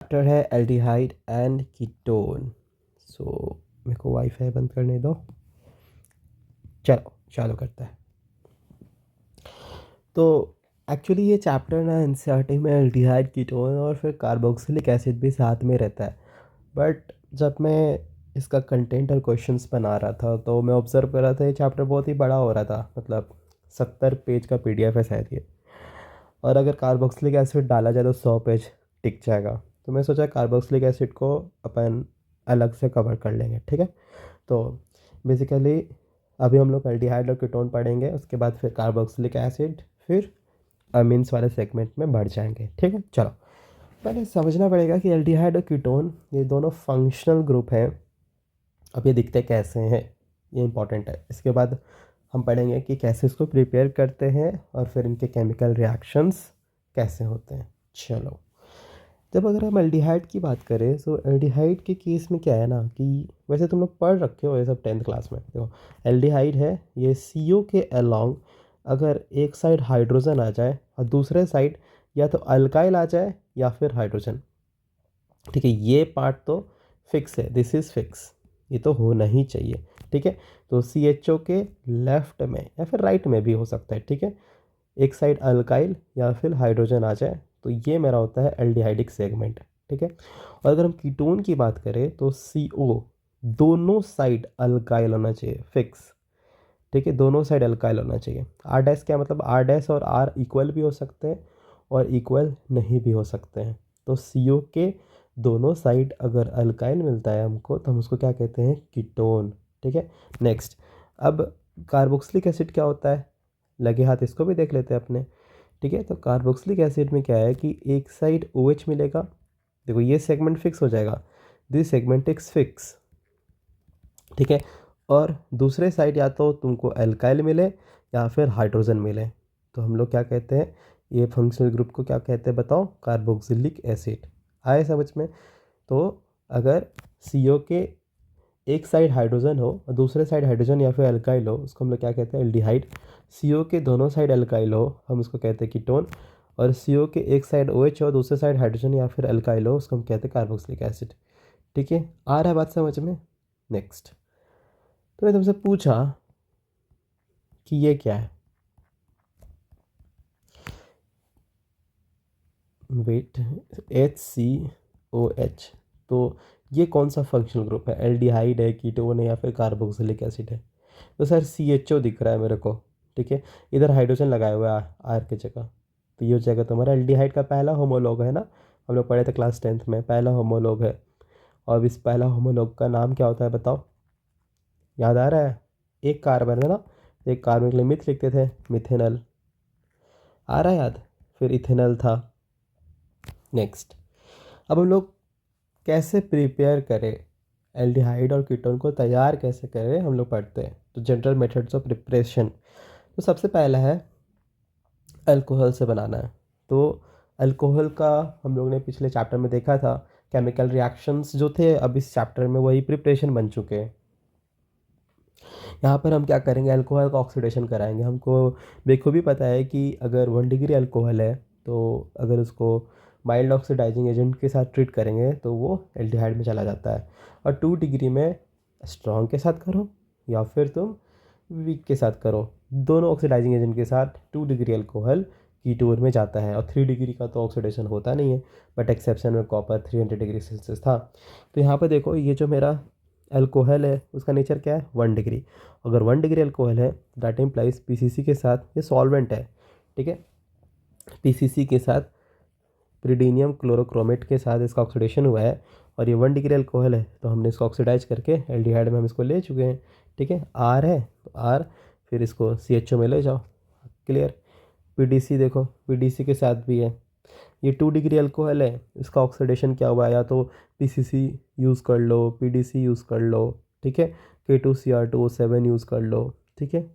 Chapter है aldehyde and ketone. सो मेरे को वाईफाई बंद करने दो। चलो चालू करते हैं। तो एक्चुअली ये चैप्टर ना एनसीईआरटी में एल्डिहाइड कीटोन और फिर कार्बोक्सिलिक एसिड भी साथ में रहता है। बट जब मैं इसका कंटेंट और क्वेश्चंस बना रहा था तो मैं ऑब्ज़र्व कर रहा था ये चैप्टर बहुत ही बड़ा हो रहा था, मतलब 70 पेज का पीडीएफ है शायद ये। और अगर कार्बोक्सिलिक एसिड डाला जाए तो 100 पेज टिक जाएगा। तो मैं सोचा कार्बोक्सिलिक एसिड को अपन अलग से कवर कर लेंगे, ठीक है। तो बेसिकली अभी हम लोग एल्डिहाइड और कीटोन पढ़ेंगे, उसके बाद फिर कार्बोक्सिलिक एसिड, फिर अमीन्स वाले सेगमेंट में बढ़ जाएंगे, ठीक है। चलो पहले समझना पड़ेगा कि एल्डिहाइड और कीटोन ये दोनों फंक्शनल ग्रुप हैं। अब ये दिखते कैसे हैं ये इंपॉर्टेंट है। इसके बाद हम पढ़ेंगे कि कैसे इसको प्रिपेयर करते हैं और फिर इनके केमिकल रिएक्शंस कैसे होते हैं। चलो, जब अगर हम एल्डिहाइड की बात करें तो एल्डिहाइड के केस में क्या है ना कि वैसे तुम लोग पढ़ रखे हो ये सब 10th क्लास में। देखो एल्डिहाइड है ये CO के अलोंग अगर एक साइड हाइड्रोजन आ जाए और दूसरे साइड या तो अल्काइल आ जाए या फिर हाइड्रोजन, ठीक है। ये पार्ट तो फिक्स है, दिस इज़ फिक्स, ये तो होना ही चाहिए, ठीक है। तो CHO के लेफ्ट में या फिर राइट में भी हो सकता है, ठीक है। एक साइड अल्काइल या फिर हाइड्रोजन आ जाए तो ये मेरा होता है एल्डिहाइडिक सेगमेंट, ठीक है। और अगर हम कीटोन की बात करें तो CO दोनों साइड अल्काइल होना चाहिए, फिक्स, ठीक है। दोनों साइड अल्काइल होना चाहिए। आर डैश क्या मतलब, आर डैश और आर इक्वल भी हो सकते हैं और इक्वल नहीं भी हो सकते हैं। तो CO के दोनों साइड अगर अल्काइल मिलता है हमको तो हम उसको क्या कहते हैं, कीटोन, ठीक है। नेक्स्ट, अब कार्बोक्सिलिक एसिड क्या होता है, लगे हाथ इसको भी देख लेते हैं अपने, ठीक है। तो कार्बोक्सिलिक एसिड में क्या है कि एक साइड OH मिलेगा, देखो ये सेगमेंट फिक्स हो जाएगा, दिस सेगमेंट इज फिक्स, ठीक है। और दूसरे साइड या तो तुमको एल्काइल मिले या फिर हाइड्रोजन मिले तो हम लोग क्या कहते हैं, ये फंक्शनल ग्रुप को क्या कहते हैं बताओ, कार्बोक्सिलिक एसिड। आए समझ में। तो अगर CO के एक साइड हाइड्रोजन हो और दूसरे साइड हाइड्रोजन या फिर अल्काइल हो उसको हम लोग क्या कहते हैं, एल्डिहाइड। CO के दोनों साइड अल्काइल हो हम उसको कहते हैं कीटोन। और CO के एक साइड OH हो दूसरे साइड हाइड्रोजन या फिर अल्काइल हो उसको हम कहते हैं कार्बोक्सिलिक एसिड, ठीक है। आ रहा है बात समझ में। नेक्स्ट, तो मैं तुमसे पूछा कि ये क्या है, वेट, HCOH, तो ये कौन सा फंक्शनल ग्रुप है, एल्डिहाइड है, कीटोन है या फिर कार्बोक्सिलिक एसिड है। तो सर CHO दिख रहा है मेरे को, ठीक है। इधर हाइड्रोजन लगाया हुआ है आर की जगह, तो ये हो जाएगा तुम्हारा एल्डिहाइड का पहला होमोलॉग है ना, हम लोग पढ़े थे क्लास 10th में, पहला होमोलॉग है। और इस पहला होमोलॉग का नाम क्या होता है बताओ, याद आ रहा है, एक कार्बन है ना, एक कार्बन के लिए मिथ लिखते थे, मिथेनल, आ रहा है याद, फिर इथेनल था। नेक्स्ट, अब हम लोग कैसे प्रिपेयर करें, एल्डिहाइड और कीटोन को तैयार कैसे करें हम लोग पढ़ते हैं। तो जनरल मेथड्स ऑफ प्रिपरेशन, तो सबसे पहला है अल्कोहल से बनाना है। तो अल्कोहल का हम लोग ने पिछले चैप्टर में देखा था, केमिकल रिएक्शंस जो थे, अब इस चैप्टर में वही प्रिपरेशन बन चुके हैं। यहाँ पर हम क्या करेंगे, अल्कोहल का ऑक्सीडेशन कराएंगे। हमको बेखूबी पता है कि अगर 1 डिग्री अल्कोहल है तो अगर उसको माइल्ड ऑक्सीडाइजिंग एजेंट के साथ ट्रीट करेंगे तो वो एल्डिहाइड में चला जाता है। और 2 डिग्री में स्ट्रॉन्ग के साथ करो या फिर तुम वीक के साथ करो, दोनों ऑक्सीडाइजिंग एजेंट के साथ 2 डिग्री अल्कोहल कीटोन में जाता है। और 3 डिग्री का तो ऑक्सीडेशन होता नहीं है, बट एक्सेप्शन में कॉपर 300 डिग्री सेल्सियस था। तो यहाँ पर देखो ये जो मेरा अल्कोहल है उसका नेचर क्या है, 1 डिग्री। अगर 1 डिग्री अल्कोहल है दैट इम्प्लाइज PCC के साथ, ये सॉल्वेंट है, ठीक है। PCC के साथ प्रीडीनियम क्लोरोक्रोमेट के साथ इसका ऑक्सीडेशन हुआ है और ये 1 डिग्री अल्कोहल है तो हमने इसको ऑक्सीडाइज करके एल्डिहाइड में हम इसको ले चुके हैं, ठीक है। आर है तो आर, फिर इसको CHO में ले जाओ, क्लियर। PDC देखो, PDC के साथ भी है, ये 2 डिग्री अल्कोहल है, इसका ऑक्सीडेशन क्या हुआ है, या तो PCC यूज़ कर लो, PDC यूज़ कर लो, ठीक है। K2Cr2O7 यूज़ कर लो, ठीक है।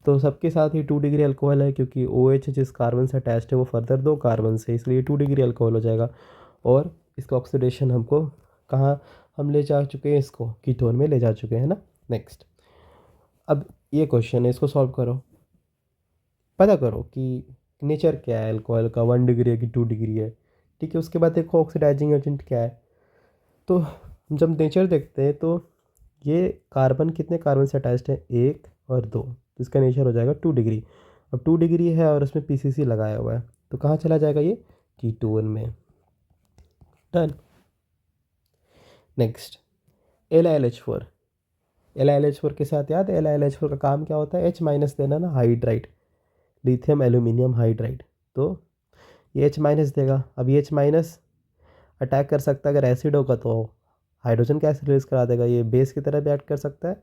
तो सबके साथ ही 2 डिग्री अल्कोहल है क्योंकि OH जिस कार्बन से अटैच्ड है वो फर्दर 2 कार्बन से, इसलिए 2 डिग्री अल्कोहल हो जाएगा। और इसका ऑक्सीडेशन हमको कहाँ हम ले जा चुके हैं, इसको कीटोन में ले जा चुके हैं ना। नेक्स्ट, अब ये क्वेश्चन है, इसको सॉल्व करो, पता करो कि नेचर क्या है अल्कोहल का, 1 डिग्री है कि 2 डिग्री है, ठीक है। उसके बाद देखो ऑक्सीडाइजिंग एजेंट क्या है। तो जब नेचर देखते हैं तो ये कार्बन कितने कार्बन से अटैच्ड है, 1 और 2, तो इसका नेचर हो जाएगा 2 डिग्री। अब 2 डिग्री है और उसमें पीसीसी लगाया हुआ है, तो कहाँ चला जाएगा ये, कीटोन में। डन। Next LiLH4। LiLH4 के साथ याद है LiLH4 का काम क्या होता है, H- देना ना, हाइड्राइड, लिथियम एल्यूमिनियम हाइड्राइड। तो ये H- देगा। अब ये H- अटैक कर सकता है, अगर एसिड होगा तो हाइड्रोजन गैस रिलीज करा देगा, ये बेस की तरह भी एक्ट कर सकता है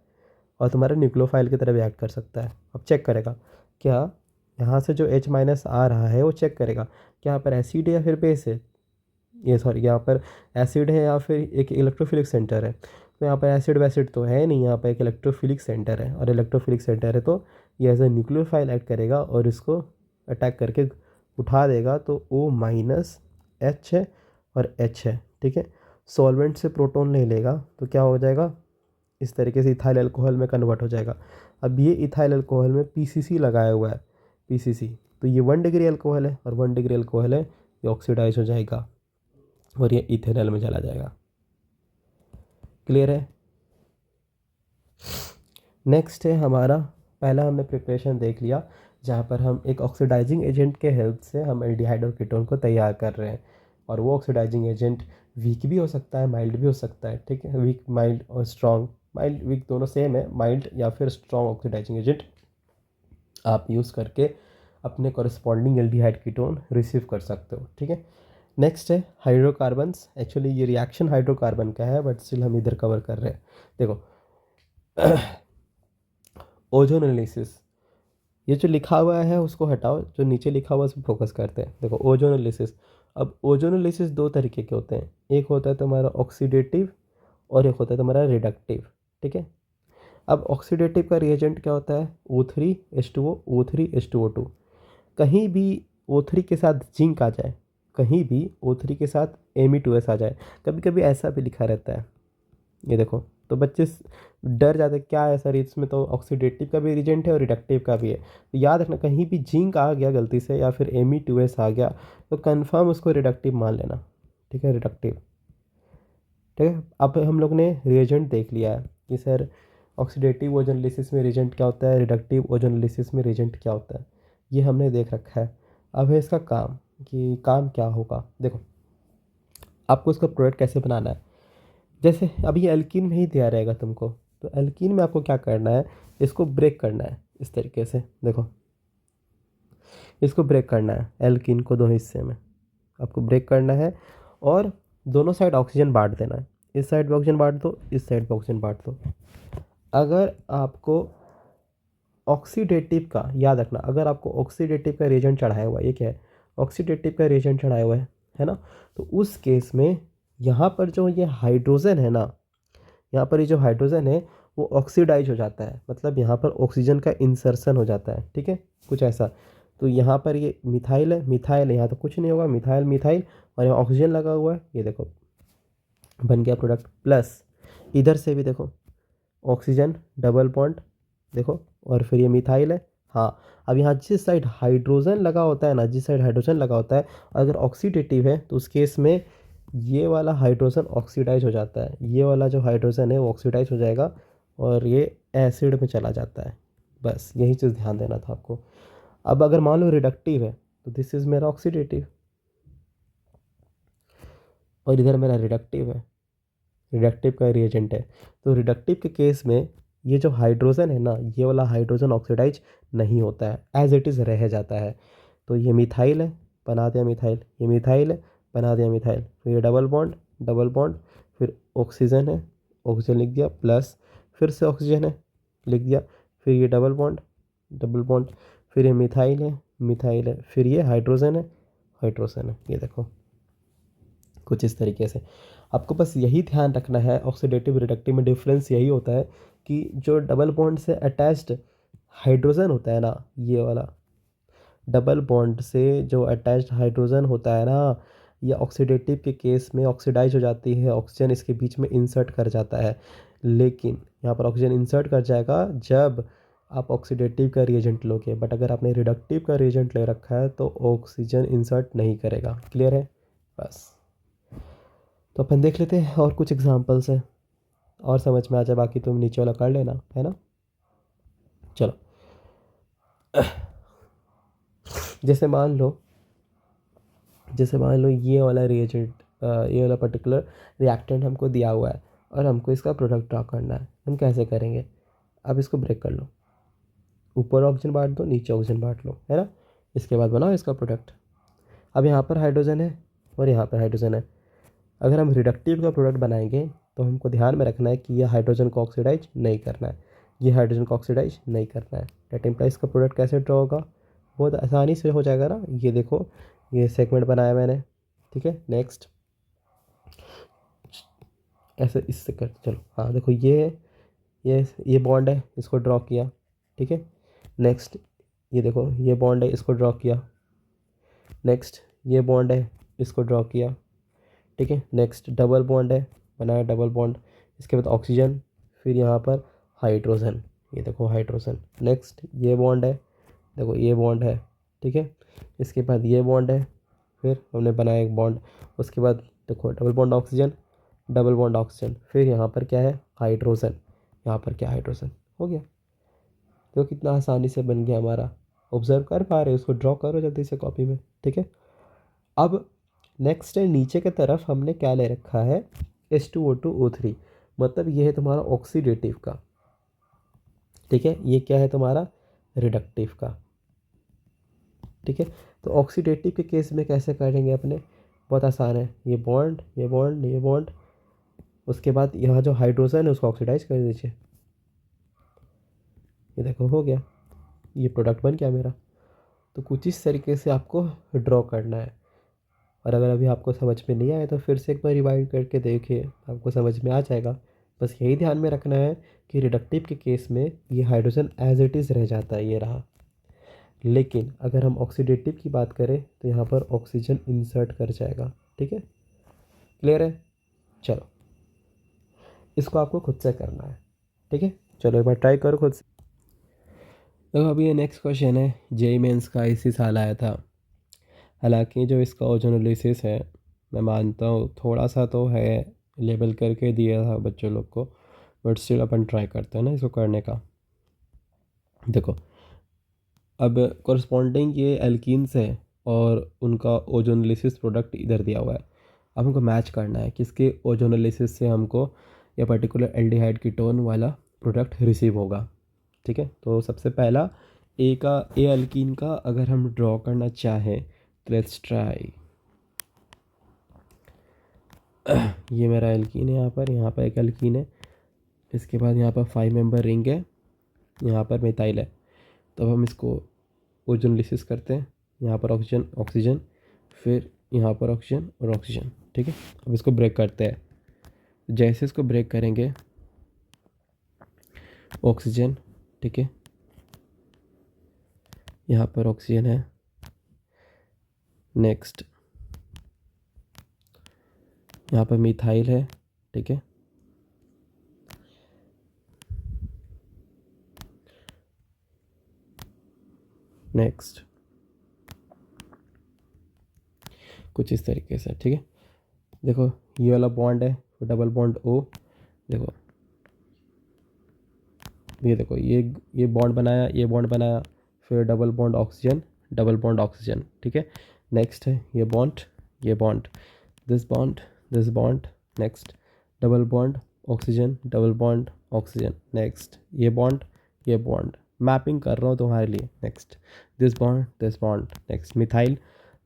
और तुम्हारे न्यूक्लियोफाइल की तरह भी एक्ट कर सकता है। अब चेक करेगा क्या, यहाँ से जो H- आ रहा है वो चेक करेगा क्या यहाँ पर एसिड है या फिर बेस है, ये सॉरी यहाँ पर एसिड है या फिर एक इलेक्ट्रोफिलिक सेंटर है। तो यहाँ पर एसिड वैसिड तो है नहीं, यहाँ पर एक इलेक्ट्रोफिलिक सेंटर है, और इलेक्ट्रोफिलिक सेंटर है तो ये एज ए न्यूक्लियोफाइल एक्ट करेगा और इसको अटैक करके उठा देगा। तो O- है और H है, ठीक है। सॉल्वेंट से प्रोटॉन ले लेगा तो क्या हो जाएगा, इस तरीके से इथाइल अल्कोहल में कन्वर्ट हो जाएगा। अब ये इथाइल अल्कोहल में पीसीसी लगाया हुआ है, पीसीसी, तो ये 1 डिग्री अल्कोहल है और 1 डिग्री अल्कोहल है, ये ऑक्सीडाइज हो जाएगा और ये इथेनॉल में चला जाएगा। क्लियर है। नेक्स्ट है हमारा, पहला हमने प्रिपरेशन देख लिया जहाँ पर हम एक ऑक्सीडाइजिंग एजेंट के हेल्प से हम एल्डिहाइड और कीटोन को तैयार कर रहे हैं, और वो ऑक्सीडाइजिंग एजेंट वीक भी हो सकता है, माइल्ड भी हो सकता है, ठीक है। वीक, माइल्ड और स्ट्रॉन्ग, माइल्ड वीक दोनों सेम है, माइल्ड या फिर स्ट्रॉन्ग ऑक्सीडाइजिंग एजेंट आप यूज़ करके अपने कॉरेस्पॉन्डिंग एल्डिहाइड कीटोन रिसीव कर सकते हो, ठीक है। नेक्स्ट है हाइड्रोकार्बन्स। एक्चुअली ये रिएक्शन हाइड्रोकार्बन का है बट स्टिल हम इधर कवर कर रहे हैं। देखो ओजोन एनालिसिस, ये जो लिखा हुआ है उसको हटाओ, जो नीचे लिखा हुआ है उस पर फोकस करते हैं। देखो ओजोन एनालिसिस, अब ओजोन एनालिसिस दो तरीके के होते हैं, एक होता है तुम्हारा ऑक्सीडेटिव और एक होता है तुम्हारा रिडक्टिव, ठीक है। अब ऑक्सीडेटिव का रिएजेंट क्या होता है, O3H2O, O3H2O2। कहीं भी O3 के साथ जिंक आ जाए, कहीं भी O3 के साथ Me2S आ जाए, कभी कभी ऐसा भी लिखा रहता है, ये देखो, तो बच्चे डर जाते क्या है सर, इसमें तो ऑक्सीडेटिव का भी रिएजेंट है और रिडक्टिव का भी है। तो याद रखना कहीं भी जिंक आ गया गलती से या फिर Me2S आ गया तो कंफर्म उसको रिडक्टिव मान लेना, ठीक है, रिडक्टिव, ठीक है। अब हम लोग ने रिएजेंट देख लिया है कि सर ऑक्सीडेटिव ओजोन एनालिसिस में रिएजेंट क्या होता है, रिडक्टिव ओजोन एनालिसिस में रिएजेंट क्या होता है, ये हमने देख रखा है। अब है इसका काम, कि काम क्या होगा। देखो आपको इसका प्रोडक्ट कैसे बनाना है, जैसे अभी ये एल्कीन में ही दिया रहेगा तुमको, तो एल्कीन में आपको क्या करना है, इसको ब्रेक करना है इस तरीके से। देखो इसको ब्रेक करना है, एल्कीन को दो हिस्से में आपको ब्रेक करना है और दोनों साइड ऑक्सीजन बांट देना है, इस साइड पे ऑक्सीजन बांट दो, इस साइड पे ऑक्सीजन बांट दो। अगर आपको ऑक्सीडेटिव का, याद रखना, अगर आपको ऑक्सीडेटिव का रिएजेंट चढ़ाया हुआ है, ये क्या है, ऑक्सीडेटिव का रिएजेंट चढ़ाया हुआ है ना, तो उस केस में यहाँ पर जो ये हाइड्रोजन है ना, यहाँ पर ये जो हाइड्रोजन है वो ऑक्सीडाइज हो जाता है, मतलब यहाँ पर ऑक्सीजन का इंसर्शन हो जाता है, ठीक है, कुछ ऐसा। तो यहाँ पर ये मिथाइल है, मिथाइल है, यहाँ तो कुछ नहीं होगा, मिथाइल मिथाइल, और यहाँ ऑक्सीजन लगा हुआ है, ये देखो बन गया प्रोडक्ट। प्लस इधर से भी देखो ऑक्सीजन डबल बॉन्ड, देखो, और फिर ये मिथाइल है। हाँ, अब यहाँ जिस साइड हाइड्रोजन लगा होता है ना, जिस साइड हाइड्रोजन लगा होता है, अगर ऑक्सीडेटिव है तो उस केस में ये वाला हाइड्रोजन ऑक्सीडाइज हो जाता है, ये वाला जो हाइड्रोजन है वो ऑक्सीडाइज हो जाएगा और ये एसिड में चला जाता है। बस यही चीज़ ध्यान देना था आपको। अब अगर मान लो रिडक्टिव है तो दिस इज़ मेरा ऑक्सीडेटिव और इधर मेरा रिडक्टिव है, रिडक्टिव का रिएजेंट है। तो रिडक्टिव के केस में ये जो हाइड्रोजन है ना, ये वाला हाइड्रोजन ऑक्सीडाइज नहीं होता है, एज इट इज़ रह जाता है। तो ये मिथाइल है, बना दिया मिथाइल, ये मिथाइल है, बना दिया मिथाइल, फिर ये डबल बॉन्ड, डबल बॉन्ड, फिर ऑक्सीजन है, ऑक्सीजन लिख दिया, प्लस फिर से ऑक्सीजन है, लिख दिया, फिर ये डबल बॉन्ड, डबल बॉन्ड, फिर ये मिथाइल है, मिथाइल है, फिर ये हाइड्रोजन है, हाइड्रोजन है, ये देखो कुछ इस तरीके से। आपको बस यही ध्यान रखना है, ऑक्सीडेटिव रिडक्टिव में डिफरेंस यही होता है कि जो डबल बॉन्ड से अटैच्ड हाइड्रोजन होता है ना, ये वाला डबल बॉन्ड से जो अटैच्ड हाइड्रोजन होता है ना, ये ऑक्सीडेटिव के केस में ऑक्सीडाइज हो जाती है, ऑक्सीजन इसके बीच में इंसर्ट कर जाता है। लेकिन यहाँ पर ऑक्सीजन इंसर्ट कर जाएगा जब आप ऑक्सीडेटिव का रिएजेंट लोगे, बट अगर आपने रिडक्टिव का रिएजेंट ले रखा है तो ऑक्सीजन इंसर्ट नहीं करेगा। क्लियर है। बस। तो अपन देख लेते हैं और कुछ एग्जांपल्स हैं और समझ में आ जाए, बाकी तुम नीचे वाला कर लेना, है ना। चलो, जैसे मान लो ये वाला रिएजेंट, ये वाला पर्टिकुलर रिएक्टेंट हमको दिया हुआ है और हमको इसका प्रोडक्ट ड्रॉ करना है। हम कैसे करेंगे? अब इसको ब्रेक कर लो, ऊपर ऑक्सीजन बांट दो, नीचे ऑक्सीजन बांट लो, है ना। इसके बाद बनाओ इसका प्रोडक्ट। अब यहाँ पर हाइड्रोजन है और यहाँ पर हाइड्रोजन है। अगर हम रिडक्टिव का प्रोडक्ट बनाएंगे तो हमको ध्यान में रखना है कि ये हाइड्रोजन को ऑक्सीडाइज नहीं करना है, ये हाइड्रोजन को ऑक्सीडाइज नहीं करना है। डेट इम्प्लाइज का प्रोडक्ट कैसे ड्रॉ होगा? बहुत आसानी से हो जाएगा ना। ये देखो, ये सेगमेंट बनाया मैंने, ठीक है। नेक्स्ट, ऐसे इससे कर, चलो हाँ देखो, ये बॉन्ड है, इसको ड्रॉ किया, ठीक है। नेक्स्ट, ये देखो ये बॉन्ड है, इसको ड्रॉ किया। नेक्स्ट, ये बॉन्ड है, इसको ड्रॉ किया, ठीक है। नेक्स्ट, डबल बॉन्ड है, बनाया डबल बॉन्ड। इसके बाद ऑक्सीजन, फिर यहाँ पर हाइड्रोजन, ये देखो हाइड्रोजन। नेक्स्ट, ये बॉन्ड है, देखो ये बॉन्ड है, ठीक है। इसके बाद ये बॉन्ड है, फिर हमने बनाया एक बॉन्ड। उसके बाद देखो double bond oxygen, double bond oxygen, फिर यहाँ पर क्या है? हाइड्रोजन। यहाँ पर क्या? हाइड्रोजन। हो गया। देखो कितना आसानी से बन गया हमारा। ऑब्जर्व कर पा रहे हो? उसको ड्रॉ करो जल्दी से कॉपी में, ठीक है। अब नेक्स्ट है, नीचे की तरफ हमने क्या ले रखा है? H2O2O3, मतलब ये है तुम्हारा ऑक्सीडेटिव का, ठीक है। ये क्या है तुम्हारा? रिडक्टिव का, ठीक है। तो ऑक्सीडेटिव के केस में कैसे करेंगे अपने? बहुत आसान है, ये बॉन्ड, ये बॉन्ड, ये बॉन्ड। उसके बाद यहाँ जो हाइड्रोजन है उसको ऑक्सीडाइज कर दीजिए। ये देखो हो गया, ये प्रोडक्ट बन गया मेरा। तो कुछ इस तरीके से आपको ड्रॉ करना है। और अगर अभी आपको समझ में नहीं आया तो फिर से एक बार रिवाइंड करके देखिए, आपको समझ में आ जाएगा। बस यही ध्यान में रखना है कि रिडक्टिव के केस में ये हाइड्रोजन एज इट इज़ रह जाता है, ये रहा। लेकिन अगर हम ऑक्सीडेटिव की बात करें तो यहाँ पर ऑक्सीजन इंसर्ट कर जाएगा, ठीक है। क्लियर है? चलो, इसको आपको खुद से करना है, ठीक है। चलो एक बार ट्राई करो खुद से। देखो अभी ये नेक्स्ट क्वेश्चन है, जेई मेंस का इसी साल आया था। हालांकि जो इसका ओजोनोलिसिस है, मैं मानता हूँ थोड़ा सा तो है, लेबल करके दिया था बच्चों लोग को, बट स्टिल अपन ट्राई करते हैं ना इसको करने का। देखो, अब कॉरस्पॉन्डिंग ये एल्कीन्स है और उनका ओजोनोलिसिस प्रोडक्ट इधर दिया हुआ है। अब हमको मैच करना है किसके ओजोनोलिसिस से हमको यह पर्टिकुलर एल्डिहाइड कीटोन वाला प्रोडक्ट रिसीव होगा, ठीक है। तो सबसे पहला ए एल्कीन का अगर हम ड्रॉ करना चाहें तो लेट्स ट्राई। ये मेरा एल्कीन है, यहाँ पर एक एल्कीन है। इसके बाद यहाँ पर 5 मेंबर रिंग है, यहाँ पर मिथाइल है। तो अब हम इसको ओजोनोलिसिस करते हैं। यहाँ पर ऑक्सीजन ऑक्सीजन, फिर यहाँ पर ऑक्सीजन और ऑक्सीजन, ठीक है। अब इसको ब्रेक करते हैं। जैसे इसको ब्रेक करेंगे, ऑक्सीजन, ठीक है, यहाँ पर ऑक्सीजन है। नेक्स्ट, यहाँ पर मिथाइल है, ठीक है। नेक्स्ट, कुछ इस तरीके से, ठीक है। देखो ये वाला बॉन्ड है, डबल बॉन्ड ओ, देखो ये देखो, ये बॉन्ड बनाया, ये बॉन्ड बनाया, फिर double bond oxygen, double bond oxygen, ठीक है। नेक्स्ट है ये बॉन्ड, ये bond, this bond, this bond. Next, double bond oxygen, double bond oxygen. Next, ये बॉन्ड मैपिंग कर रहा हूँ तुम्हारे लिए। Next, this bond, this bond. Next, methyl,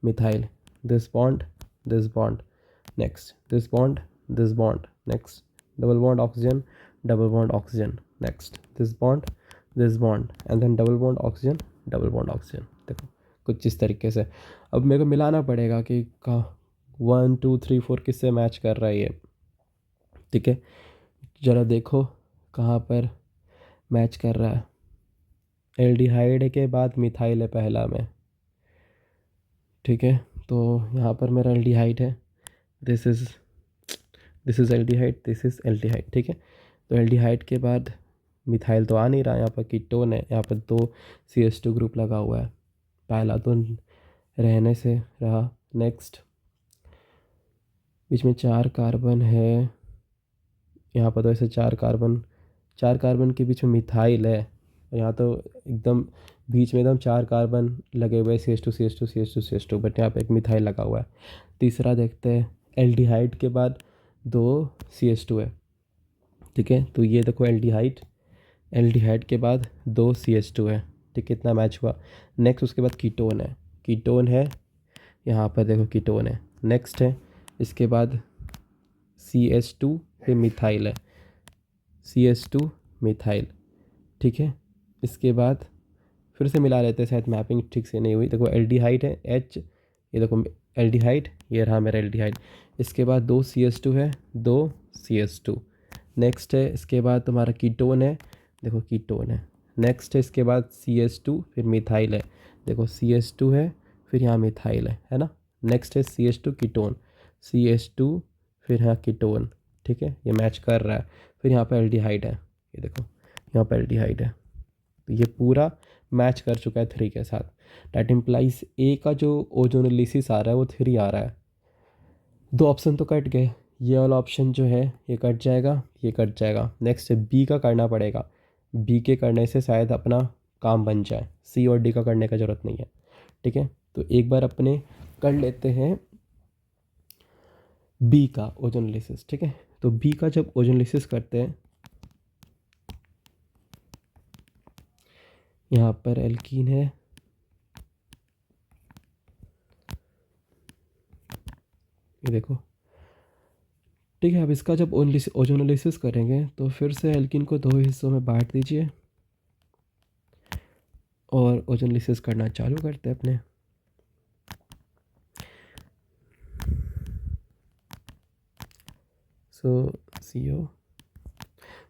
methyl, this bond, this bond. Next, this bond, this bond. Next, double bond oxygen, double bond oxygen. Next, this bond and then double bond oxygen, double bond oxygen. देखो कुछ इस तरीके से। अब मेरे को मिलाना पड़ेगा कि कहाँ 1 2 3 4 किससे मैच कर रहा है ये, ठीक है। ज़रा देखो कहाँ पर मैच कर रहा है। एल्डिहाइड के बाद मिथाइल है पहला में, ठीक है। तो यहाँ पर मेरा एल्डिहाइड है, this is aldehyde, this is aldehyde, ठीक है। तो एल्डिहाइड के बाद मिथाइल तो आ नहीं रहा, यहाँ पर कीटोन है, यहाँ पर 2 CH2 ग्रुप लगा हुआ है, पहला तो रहने से रहा। नेक्स्ट, बीच में 4 कार्बन है। यहाँ पर तो ऐसे 4 कार्बन के बीच में मिथाइल है। और यहाँ तो एकदम बीच में एकदम 4 कार्बन लगे हुए, CH2 CH2 CH2 CH2, but यहाँ पे एक मिथाइल लगा हुआ है। तीसरा देखते हैं, एल्डिहाइड के बाद 2 CH2 है। ठीक है, तो ये देखो एल्डिहाइड, एल्डिहाइड के बाद 2 CH2 है। ठीक, कितना मैच हुआ। नेक्स्ट उसके बाद कीटोन है, कीटोन है यहाँ पर देखो कीटोन है। नेक्स्ट है इसके बाद CH2, फिर मिथाइल है, CH2 मिथाइल। ठीक है, इसके बाद फिर से मिला लेते हैं, शायद मैपिंग ठीक से नहीं हुई। देखो एल्डिहाइड है H, ये देखो एल्डिहाइड, ये रहा मेरा एल्डिहाइड। इसके बाद 2 CH2 है, 2 CH2। नेक्स्ट है इसके बाद तुम्हारा कीटोन है, देखो कीटोन है। नेक्स्ट है इसके बाद CH2, फिर मिथाइल है, देखो CH2 है, फिर यहाँ मिथाइल है ना। नेक्स्ट है CH2 कीटोन, CH2, फिर यहाँ कीटोन। ठीक है, ये मैच कर रहा है। फिर यहाँ पर एल्डिहाइड है, ये देखो यहाँ पर एल्डिहाइड है। तो ये पूरा मैच कर चुका है 3 के साथ। डैट इम्प्लाइज ए का जो ओजोनोलिसिस आ रहा है वो 3 आ रहा है। 2 ऑप्शन तो कट गए, ये वाला ऑप्शन जो है ये कट जाएगा, ये कट जाएगा। नेक्स्ट बी का करना पड़ेगा, बी के करने से शायद अपना काम बन जाए, सी और डी का करने का ज़रूरत नहीं है। ठीक है, तो एक बार अपने कर लेते हैं बी का ओजोनोलिसिस। ठीक है, तो बी का जब ओजोनोलिसिस करते हैं, यहाँ पर एल्कीन है, ये देखो। ठीक है, अब इसका जब ओजोनोलिसिस करेंगे तो फिर से एल्कीन को 2 हिस्सों में बांट दीजिए और ओजोनोलिसिस करना चालू करते हैं अपने। सो CO,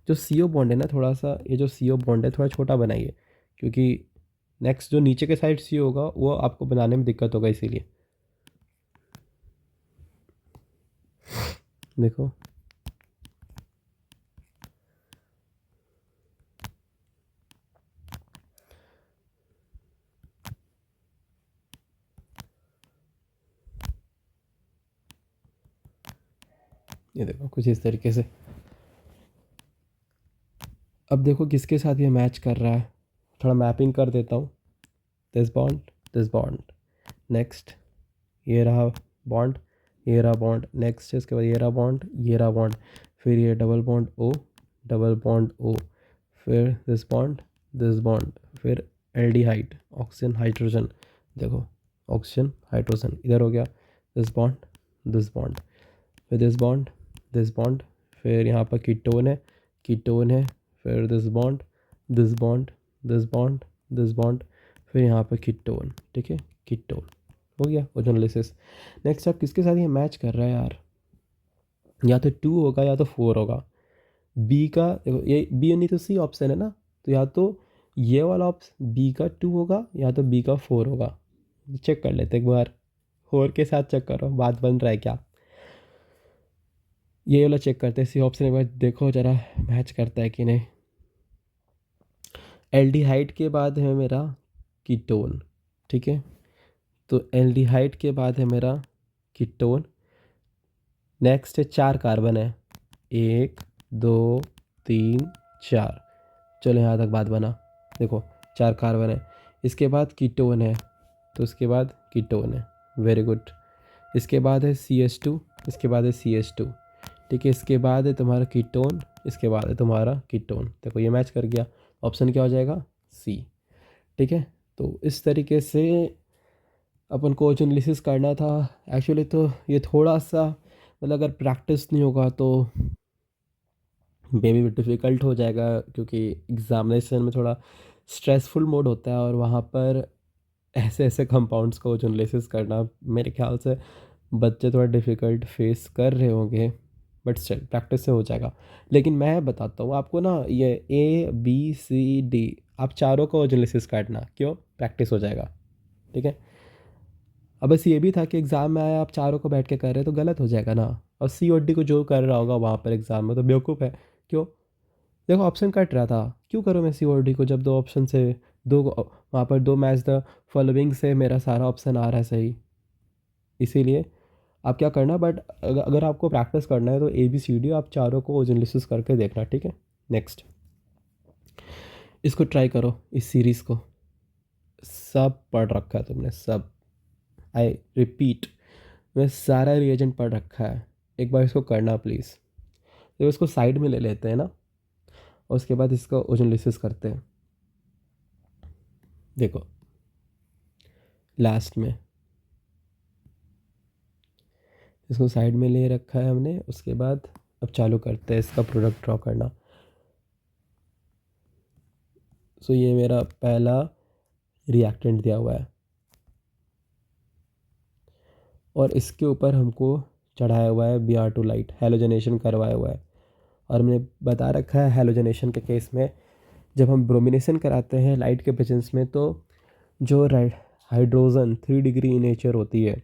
जो CO बॉन्ड है ना, थोड़ा सा ये जो CO बॉन्ड है थोड़ा छोटा बनाइए, क्योंकि नेक्स्ट जो नीचे के साइड CO होगा वो आपको बनाने में दिक्कत होगा, इसीलिए। देखो ये देखो कुछ इस तरीके से। अब देखो किसके साथ ये मैच कर रहा है, थोड़ा मैपिंग कर देता हूँ। This bond, this bond. Next ये रहा बॉन्ड, ये रहा बॉन्ड। नेक्स्ट इसके बाद ये रहा बॉन्ड, ये रहा बॉन्ड। फिर ये double bond O, double bond O। फिर दिस बॉन्ड, दिस बॉन्ड। फिर एल्डिहाइड, ऑक्सीजन हाइड्रोजन, देखो ऑक्सीजन हाइड्रोजन इधर हो गया। दिस बॉन्ड, दिस बॉन्ड, फिर दिस बॉन्ड, दिस बॉन्ड। फिर यहाँ पर कीटोन है, कीटोन है। फिर this bond, this bond, this bond, this bond. फिर यहाँ पर कीटोन। ठीक है, कीटोन हो गया ओजोनोलिसिस। नेक्स्ट अब किसके साथ ये मैच कर रहा है यार, या तो 2 होगा या तो 4 होगा। बी का देखो, ये बी नहीं तो सी ऑप्शन है ना, तो या तो ये वाला ऑप्शन बी का 2 होगा या तो बी का 4 होगा। चेक कर लेते एक बार, 4 के साथ चेक करो बात बन रहा है क्या। ये वाला चेक करते हैं, सी ऑप्शन एक बार देखो जरा मैच करता है कि नहीं। एल्डिहाइड के बाद है मेरा कीटोन। ठीक है, तो एल्डिहाइड के बाद है मेरा कीटोन। नेक्स्ट है 4 कार्बन है, 1 2 3 4। चलो यहाँ तक बात बना। देखो 4 कार्बन है, इसके बाद कीटोन है, तो उसके बाद कीटोन है। Very good. इसके बाद है CH2, इसके बाद है CH2। ठीक है, इसके बाद है तुम्हारा कीटोन, इसके बाद है तुम्हारा कीटोन। देखो ये मैच कर गया, ऑप्शन क्या हो जाएगा, C। ठीक है, तो इस तरीके से अपन को ओजोनोलिसिस करना था। एक्चुअली तो ये थोड़ा सा मतलब अगर प्रैक्टिस नहीं होगा तो मे बी डिफ़िकल्ट हो जाएगा, क्योंकि एग्ज़ामिनेशन में थोड़ा स्ट्रेसफुल मोड होता है और वहाँ पर ऐसे ऐसे कंपाउंड्स को ओजोनोलिसिस करना मेरे ख्याल से बच्चे थोड़ा डिफ़िकल्ट फेस कर रहे होंगे, बट स्टिल प्रैक्टिस से हो जाएगा। लेकिन मैं बताता हूँ आपको ना, ये ABCD आप चारों का ओजोनोलिसिस काटना, क्यों, प्रैक्टिस हो जाएगा। ठीक है, अब बस ये भी था कि एग्ज़ाम में आया आप चारों को बैठ के कर रहे तो गलत हो जाएगा ना, और COD को जो कर रहा होगा वहाँ पर एग्ज़ाम में तो बेवकूफ़ है। क्यों, देखो ऑप्शन कट रहा था, क्यों करूँ मैं COD को जब 2 ऑप्शन से वहाँ पर 2 मैच द फॉलोइंग से मेरा सारा ऑप्शन आ रहा है सही। इसीलिए आप क्या करना, बट अगर आपको प्रैक्टिस करना है तो ABCD आप चारों को ओजोनलिसिस करके देखना, ठीक है। नेक्स्ट, इसको ट्राई करो, इस सीरीज़ को। सब पढ़ रखा है तुमने, सब। आई रिपीट, मैं सारा रिएजेंट पढ़ रखा है। एक बार इसको करना प्लीज़। तो इसको साइड में ले लेते हैं ना, और उसके बाद इसका ओजोनलिसिस करते हैं। देखो लास्ट में इसको साइड में ले रखा है हमने, उसके बाद अब चालू करते हैं इसका प्रोडक्ट ड्रॉ करना। सो ये मेरा पहला रिएक्टेंट दिया हुआ है, और इसके ऊपर हमको चढ़ाया हुआ है Br2 लाइट, हेलोजनेशन करवाया हुआ है। और हमने बता रखा है हेलोजनेशन के केस में जब हम ब्रोमिनेशन कराते हैं लाइट के प्रेजेंस में, तो जो हाइड्रोजन 3 डिग्री नेचर होती है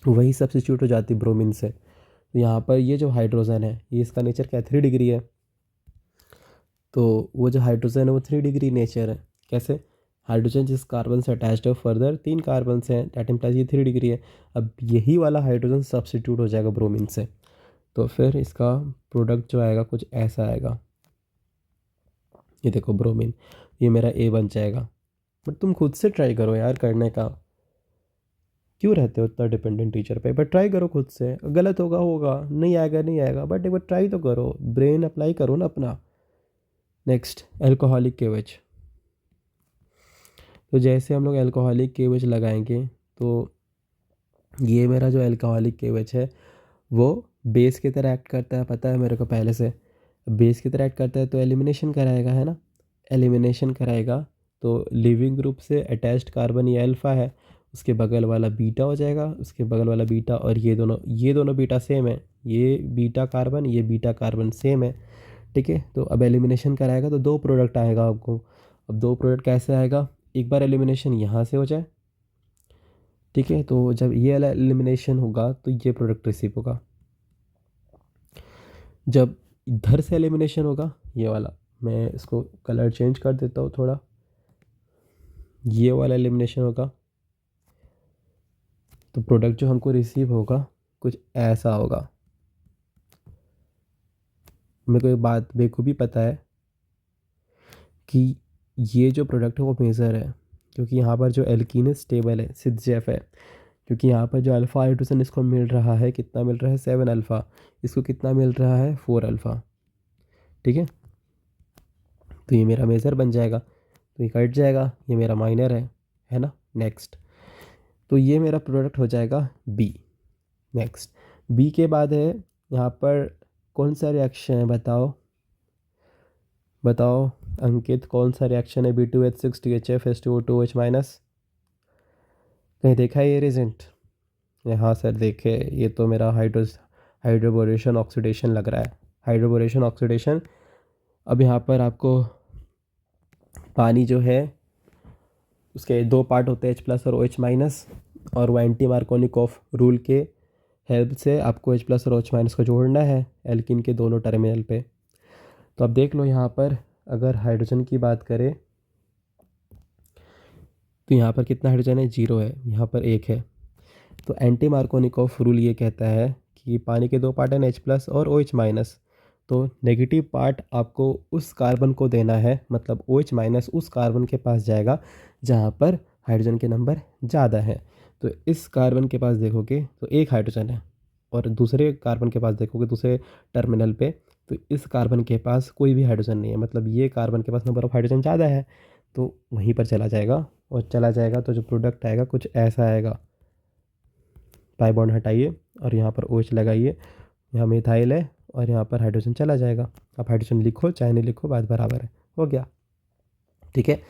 वही सब्स्टिट्यूट हो जाती है ब्रोमीन से। तो यहाँ पर ये जो हाइड्रोजन है, ये इसका नेचर क्या है, 3 डिग्री है। तो वो जो हाइड्रोजन है वो 3 डिग्री नेचर है। कैसे? हाइड्रोजन जिस कार्बन से अटैच्ड है, फर्दर 3 कार्बन से हैं, दैट इम्प्लाइज ये 3 डिग्री है। अब यही वाला हाइड्रोजन सब्स्टिट्यूट हो जाएगा ब्रोमीन से, तो फिर इसका प्रोडक्ट जो आएगा कुछ ऐसा आएगा। ये देखो ब्रोमीन, ये मेरा A बन जाएगा। बट तुम खुद से ट्राई करो यार करने का, क्यों रहते हो इतना डिपेंडेंट टीचर पे। बट ट्राई करो खुद से, गलत होगा होगा, नहीं आएगा नहीं आएगा, बट एक बार ट्राई तो करो, ब्रेन अप्लाई करो ना अपना। नेक्स्ट, एल्कोहलिक केवेज। तो जैसे हम लोग एल्कोहलिक केवेज लगाएंगे, तो ये मेरा जो एल्कोहलिक केवेज है वो बेस की तरह एक्ट करता है, पता है मेरे को पहले से। बेस की तरह एक्ट करता है तो एलिमिनेशन कराएगा, है ना। एलिमिनेशन कराएगा तो लिविंग ग्रुप से अटैच्ड कार्बन ये अल्फ़ा है, उसके बगल वाला बीटा हो जाएगा, उसके बगल वाला बीटा, और ये दोनों बीटा सेम है। ये बीटा कार्बन सेम है, ठीक है। तो अब एलिमिनेशन कराएगा तो 2 प्रोडक्ट आएगा आपको। अब 2 प्रोडक्ट कैसे आएगा, एक बार एलिमिनेशन यहाँ से हो जाए, ठीक है। तो जब ये वाला एलिमिनेशन होगा तो ये प्रोडक्ट रिसीव होगा। जब इधर से एलिमिनेशन होगा, ये वाला, मैं इसको कलर चेंज कर देता हूँ थोड़ा, ये वाला एलिमिनेशन होगा तो प्रोडक्ट जो हमको रिसीव होगा कुछ ऐसा होगा। मेरे को एक बात बेखूबी पता है कि ये जो प्रोडक्ट है वो मेजर है, क्योंकि यहाँ पर जो एल्कीन स्टेबल है, सिदजेफ है। क्योंकि यहाँ पर जो अल्फ़ा हाइड्रोजन इसको मिल रहा है, कितना मिल रहा है, 7 अल्फ़ा। इसको कितना मिल रहा है, 4 अल्फ़ा, ठीक है। तो ये मेरा मेजर बन जाएगा, तो ये कट जाएगा, ये मेरा माइनर है ना। नेक्स्ट, तो ये मेरा प्रोडक्ट हो जाएगा बी। नेक्स्ट, बी के बाद है यहाँ पर कौन सा रिएक्शन है, बताओ बताओ अंकित, कौन सा रिएक्शन है, B2H6 THF H2O2OH माइनस। कहीं देखा है ये रिजल्ट? हाँ सर देखे, ये तो मेरा हाइड्रोबोरेशन ऑक्सीडेशन लग रहा है, हाइड्रोबोरेशन ऑक्सीडेशन। अब यहाँ पर आपको पानी जो है उसके 2 पार्ट होते हैं, H+ और OH माइनस, और वो एंटी मार्कोनिकॉफ रूल के हेल्प से आपको H+ और OH माइनस को जोड़ना है एल्किन के दोनों टर्मिनल पे। तो अब देख लो यहाँ पर अगर हाइड्रोजन की बात करें तो यहाँ पर कितना हाइड्रोजन है, 0 है, यहाँ पर 1 है। तो एंटी मार्कोनिकॉफ रूल ये कहता है कि पानी के 2 पार्ट हैं, H+ और OH माइनस। तो नेगेटिव पार्ट आपको उस कार्बन को देना है, मतलब OH माइनस उस कार्बन के पास जाएगा जहाँ पर हाइड्रोजन के नंबर ज़्यादा है। तो इस कार्बन के पास देखोगे तो 1 हाइड्रोजन है, और दूसरे कार्बन के पास देखोगे दूसरे टर्मिनल पे तो इस कार्बन के पास कोई भी हाइड्रोजन नहीं है, मतलब ये कार्बन के पास नंबर ऑफ हाइड्रोजन ज़्यादा है। तो वहीं पर चला जाएगा, और चला जाएगा तो जो प्रोडक्ट आएगा कुछ ऐसा आएगा। पाई बॉन्ड हटाइए और यहाँ पर OH लगाइए, यहाँ मिथाइल है और यहाँ पर हाइड्रोजन चला जाएगा। आप हाइड्रोजन लिखो चाहे नहीं लिखो, बात बराबर है, हो गया, ठीक है।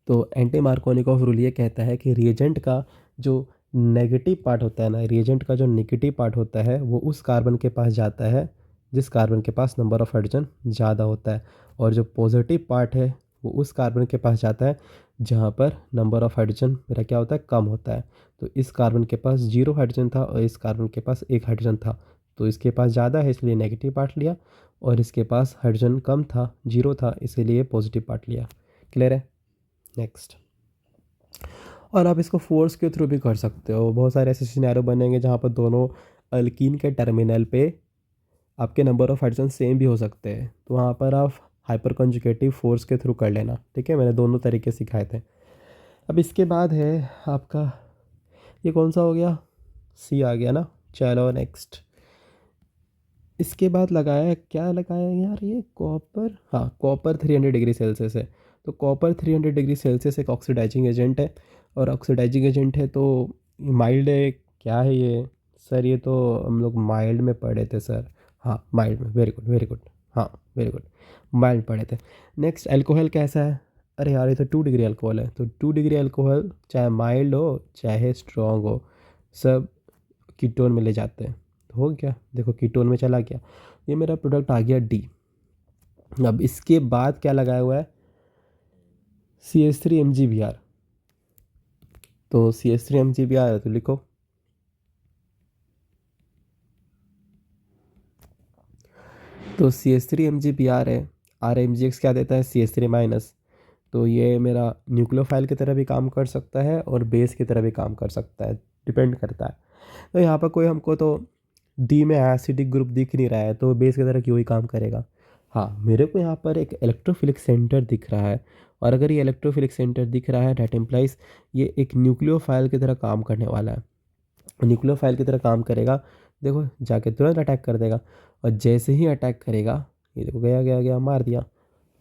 तो एंटी मार्कोनिकॉफ रूल ये कहता है कि रिएजेंट का जो नेगेटिव पार्ट होता है ना, रिएजेंट का जो नेगेटिव पार्ट होता है वो उस कार्बन के पास जाता है जिस कार्बन के पास नंबर ऑफ हाइड्रोजन ज़्यादा होता है, और जो पॉजिटिव पार्ट है वो उस कार्बन के पास जाता है जहाँ पर नंबर ऑफ हाइड्रोजन मेरा क्या होता है, कम होता है। तो इस कार्बन के पास 0 हाइड्रोजन था और इस कार्बन के पास 1 हाइड्रोजन था, तो इसके पास ज़्यादा है इसलिए नेगेटिव पार्ट लिया, और इसके पास हाइड्रोजन कम था, 0 था, इसीलिए पॉजिटिव पार्ट लिया। क्लियर है? नेक्स्ट, और आप इसको फोर्स के थ्रू भी कर सकते हो। बहुत सारे ऐसे सिनेरियो बनेंगे जहाँ पर दोनों अल्कीन के टर्मिनल पे आपके नंबर ऑफ हाइड्रोजन सेम भी हो सकते हैं, तो वहाँ पर आप हाइपर कंजुगेटिव फोर्स के थ्रू कर लेना। ठीक है, मैंने दोनों तरीके सिखाए थे। अब इसके बाद है आपका, ये कौन सा हो गया, सी आ गया ना। चलो नेक्स्ट, इसके बाद लगाया, क्या लगाया यार, ये कॉपर, हाँ कॉपर 300 डिग्री सेल्सियस है। तो कॉपर 300 डिग्री सेल्सियस एक ऑक्सीडाइजिंग एजेंट है, और ऑक्सीडाइजिंग एजेंट है तो माइल्ड है। क्या है ये सर, ये तो हम लोग माइल्ड में पढ़े थे सर। हाँ माइल्ड में, वेरी गुड वेरी गुड, हाँ वेरी गुड, माइल्ड पढ़े थे। नेक्स्ट, अल्कोहल कैसा है, अरे यार ये तो 2 डिग्री अल्कोहल है। तो 2 डिग्री अल्कोहल चाहे माइल्ड हो चाहे स्ट्रॉन्ग हो, सब कीटोन में ले जाते हैं। तो हो गया, देखो कीटोन में चला गया। ये मेरा प्रोडक्ट आ गया डी। अब इसके बाद क्या लगाया हुआ है, CH3 MgBr। तो CH3 MgBr है तो लिखो। तो CH3 MgBr है। RMgX क्या देता है, CH3-। तो ये मेरा न्यूक्लियोफाइल की तरह भी काम कर सकता है और बेस की तरह भी काम कर सकता है, डिपेंड करता है। तो यहाँ पर कोई हमको तो डी में एसिडिक ग्रुप दिख नहीं रहा है, तो बेस की तरह क्यों ही काम करेगा। हाँ मेरे को यहाँ पर एक इलेक्ट्रोफिलिक सेंटर दिख रहा है, और अगर ये इलेक्ट्रोफिलिक सेंटर दिख रहा है दैट इम्प्लाइज ये एक न्यूक्लियोफाइल की तरह काम करने वाला है। न्यूक्लियोफाइल की तरह काम करेगा, देखो जाके तुरंत अटैक कर देगा। और जैसे ही अटैक करेगा, ये देखो गया गया गया, मार दिया।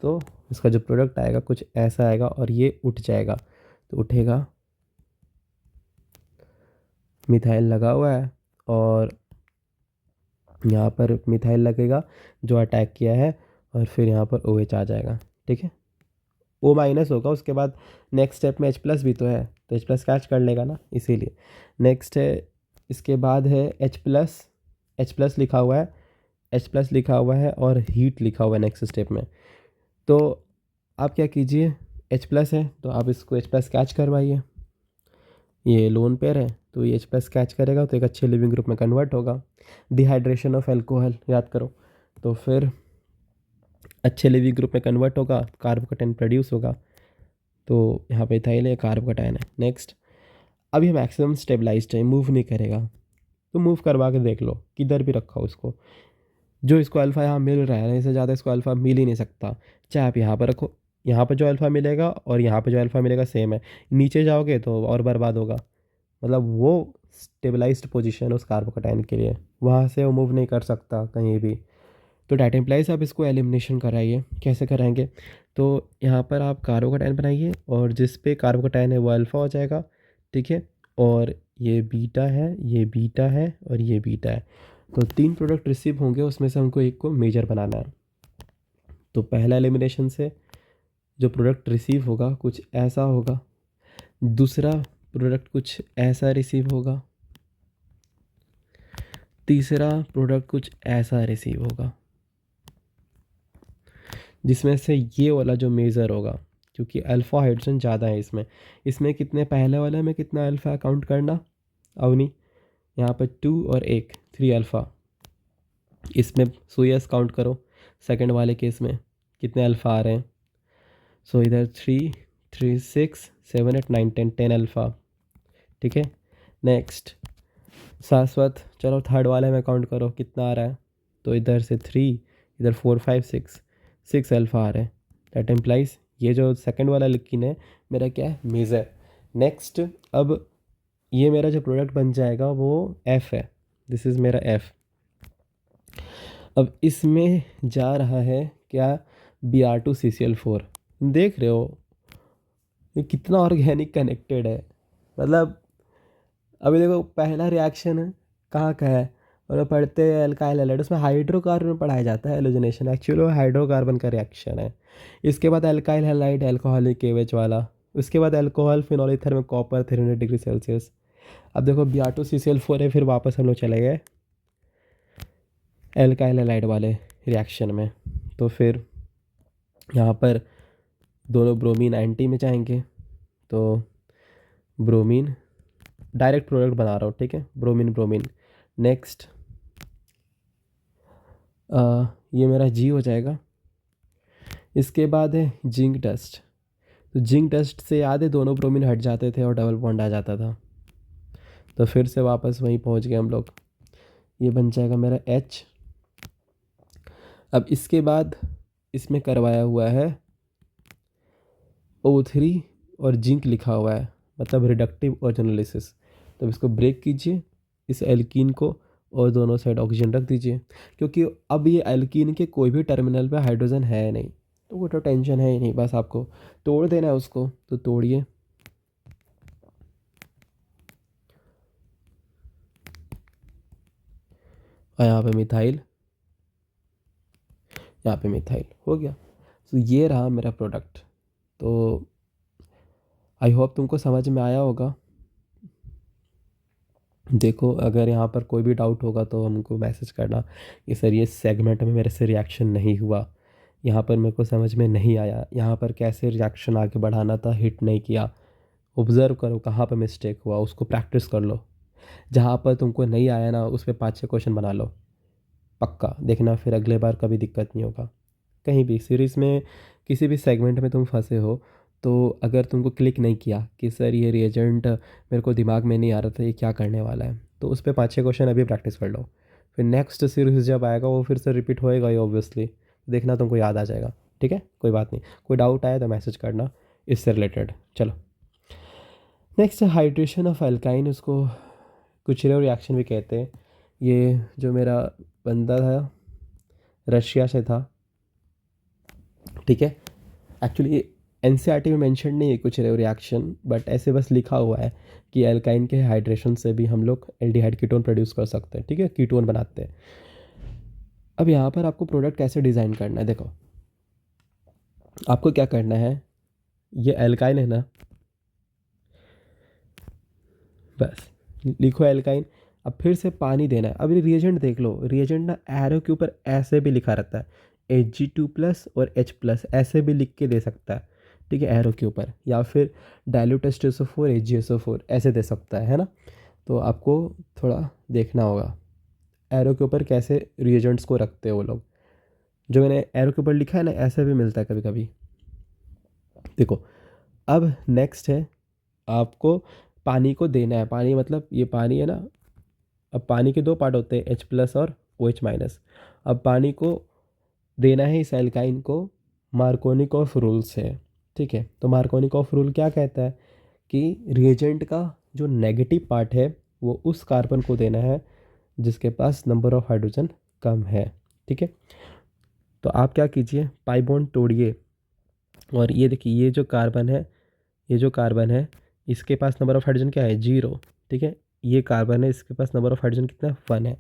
तो इसका जो प्रोडक्ट आएगा कुछ ऐसा आएगा, और ये उठ जाएगा। तो उठेगा, मिथाइल लगा हुआ है, और यहाँ पर मिथाइल लगेगा जो अटैक किया है, और फिर यहाँ पर OH आ जाएगा। ठीक है, O- होगा उसके बाद। नेक्स्ट स्टेप में H+ भी तो है, तो H+ कैच कर लेगा ना, इसीलिए। नेक्स्ट है, इसके बाद है H+। H+ लिखा हुआ है, H+ लिखा हुआ है और हीट लिखा हुआ है नेक्स्ट स्टेप में। तो आप क्या कीजिए, H+ है तो आप इसको H+ कैच करवाइए। ये लोन पेयर है तो ये H+ कैच करेगा तो एक अच्छे लिविंग ग्रुप में कन्वर्ट होगा। डिहाइड्रेशन ऑफ अल्कोहल याद करो, तो फिर अच्छे लिविंग ग्रुप में कन्वर्ट होगा, कार्बोकैटायन प्रोड्यूस होगा। तो यहाँ पे इथाइल है, कार्बोकैटायन है। नेक्स्ट, अभी मैक्सिमम स्टेबलाइज्ड है, मूव नहीं करेगा। तो मूव करवा के देख लो, किधर भी रखा हो उसको, जो इसको अल्फ़ा यहाँ मिल रहा है, इससे ज़्यादा इसको अल्फ़ा मिल ही नहीं सकता। चाहे आप यहाँ पर रखो, यहाँ पर जो अल्फ़ा मिलेगा और यहाँ पर जो अल्फ़ा मिलेगा सेम है। नीचे जाओगे तो और बर्बाद होगा। मतलब वो स्टेबलाइज्ड पोजीशन है उस कार्बोकैटायन के लिए, वहाँ से वो मूव नहीं कर सकता कहीं भी। तो डैट इम्प्लाइज आप इसको एलिमिनेशन कराइए। कैसे कराएंगे, तो यहाँ पर आप कार्बोकैटायन बनाइए, और जिस पे कार्बोकैटायन है वो अल्फ़ा हो जाएगा। ठीक है, और ये बीटा है, ये बीटा है, और ये बीटा है। तो 3 प्रोडक्ट रिसीव होंगे, उसमें से हमको एक को मेजर बनाना है। तो पहला एलिमिनेशन से जो प्रोडक्ट रिसीव होगा कुछ ऐसा होगा, दूसरा प्रोडक्ट कुछ ऐसा रिसीव होगा, तीसरा प्रोडक्ट कुछ ऐसा रिसीव होगा, जिसमें से ये वाला जो मेज़र होगा, क्योंकि अल्फ़ा हाइड्रोजन ज़्यादा है इसमें। इसमें कितने, पहले वाले में कितना अल्फ़ा काउंट करना अवनी, यहाँ पर 2 और 1, 3 अल्फ़ा। इसमें सोयस काउंट करो, सेकंड वाले केस में कितने अल्फ़ा आ रहे हैं। सो इधर 3, 3, 6, 7, 8, 9, 10, 10 अल्फ़ा। ठीक है, नेक्स्ट शाश्वत, चलो थर्ड वाले में काउंट करो कितना आ रहा है। तो इधर से 3, इधर 4, 5, 6, 6 अल्फ़ा आ रहे हैं। दैट इम्प्लाइज ये जो सेकंड वाला लिखिन है मेरा क्या है, मेज़र। नेक्स्ट, अब ये मेरा जो प्रोडक्ट बन जाएगा वो F है, दिस इज़ मेरा F। अब इसमें जा रहा है क्या, Br2CCl4। देख रहे हो ये कितना ऑर्गेनिक कनेक्टेड है। मतलब अभी देखो पहला रिएक्शन है कहाँ का है, और पढ़ते हैं अल्काइल हैलाइड, उसमें हाइड्रोकार्बन पढ़ाया जाता है हेलोजनेशन, एक्चुअली वो हाइड्रोकार्बन का रिएक्शन है। इसके बाद अल्काइल हैलाइड अल्कोहलिक केवेज वाला, उसके बाद अल्कोहल फिनॉल ईथर में कॉपर 300 डिग्री सेल्सियस। अब देखो Br2CCl4 है, फिर वापस हम लोग चले गए अल्काइल हैलाइड वाले रिएक्शन में। तो फिर यहाँ पर दोनों ब्रोमीन एंटी में जाएंगे, तो ब्रोमीन डायरेक्ट प्रोडक्ट बना रहा हूँ, ठीक है, ब्रोमीन ब्रोमीन। नेक्स्ट, ये मेरा जी हो जाएगा। इसके बाद है जिंक डस्ट। तो जिंक टेस्ट से याद है दोनों ब्रोमीन हट जाते थे और डबल बॉन्ड आ जाता था। तो फिर से वापस वहीं पहुंच गए हम लोग। ये बन जाएगा मेरा H। अब इसके बाद इसमें करवाया हुआ है O3 और जिंक लिखा हुआ है, मतलब रिडक्टिव ओजोनोलिसिस। तो इसको ब्रेक कीजिए, इस एल्कीन को, और दोनों साइड ऑक्सीजन रख दीजिए, क्योंकि अब ये एल्कीन के कोई भी टर्मिनल पे हाइड्रोजन है नहीं, तो वो तो टेंशन है ही नहीं, बस आपको तोड़ देना है उसको। तो तोड़िए, और यहाँ पे मिथाइल, यहाँ पे मिथाइल हो गया। तो ये रहा मेरा प्रोडक्ट। तो आई होप तुमको समझ में आया होगा। देखो, अगर यहाँ पर कोई भी डाउट होगा तो हमको मैसेज करना कि सर ये सेगमेंट में मेरे से रिएक्शन नहीं हुआ, यहाँ पर मेरे को समझ में नहीं आया, यहाँ पर कैसे रिएक्शन आगे बढ़ाना था, हिट नहीं किया। ऑब्ज़र्व करो कहाँ पर मिस्टेक हुआ, उसको प्रैक्टिस कर लो। जहाँ पर तुमको नहीं आया ना, उस पर 5-6 क्वेश्चन बना लो, पक्का देखना, फिर अगले बार कभी दिक्कत नहीं होगा। कहीं भी सीरीज़ में किसी भी सेगमेंट में तुम फंसे हो, तो अगर तुमको क्लिक नहीं किया कि सर ये रिएजेंट मेरे को दिमाग में नहीं आ रहा था ये क्या करने वाला है, तो उस पर 5-6 क्वेश्चन अभी प्रैक्टिस कर लो। फिर नेक्स्ट सीरीज़ जब आएगा वो फिर से रिपीट होएगा ही ऑब्वियसली, देखना तुमको याद आ जाएगा। ठीक है, कोई बात नहीं, कोई डाउट आया तो मैसेज करना इससे रिलेटेड। चलो नेक्स्ट है हाइड्रेशन ऑफ एल्काइन, उसको कुचरेव रिएक्शन भी कहते हैं। ये जो मेरा बंदा था रशिया से था, ठीक है। एक्चुअली एनसीईआरटी में मेंशन नहीं है कुछ रिएक्शन, बट ऐसे बस लिखा हुआ है कि एल्काइन के हाइड्रेशन से भी हम लोग एल्डिहाइड कीटोन प्रोड्यूस कर सकते हैं, ठीक है, कीटोन बनाते हैं। अब यहाँ पर आपको प्रोडक्ट कैसे डिज़ाइन करना है, देखो आपको क्या करना है, ये एल्काइन है ना, बस लिखो एल्काइन। अब फिर से पानी देना है। अब ये रिएजेंट देख लो, रिएजेंट ना एरो के ऊपर ऐसे भी लिखा रहता है, Hg2+ और H+, ऐसे भी लिख के दे सकता है, ठीक है, एरो के ऊपर, या फिर डाइल्यूट H2SO4 HgSO4 ऐसे दे सकता है ना। तो आपको थोड़ा देखना होगा एरो के ऊपर कैसे रिएजेंट्स को रखते हैं वो लोग। जो मैंने एरो के ऊपर लिखा है ना, ऐसे भी मिलता है कभी कभी। देखो, अब नेक्स्ट है आपको पानी को देना है। पानी मतलब ये पानी है ना, अब पानी के दो पार्ट होते हैं, H+ और OH-। अब पानी को देना है इस एल्काइन को मार्कोनिकॉफ रूल से, ठीक है। तो मार्कोनिकॉफ रूल क्या कहता है कि रिएजेंट का जो नेगेटिव पार्ट है वो उस कार्बन को देना है जिसके पास नंबर ऑफ हाइड्रोजन कम है, ठीक है। तो आप क्या कीजिए, पाई बॉन्ड तोड़िए, और ये देखिए ये जो कार्बन है, ये जो कार्बन है इसके पास नंबर ऑफ हाइड्रोजन क्या है, 0, ठीक है। ये कार्बन है, इसके पास नंबर ऑफ हाइड्रोजन कितना है, 1 है।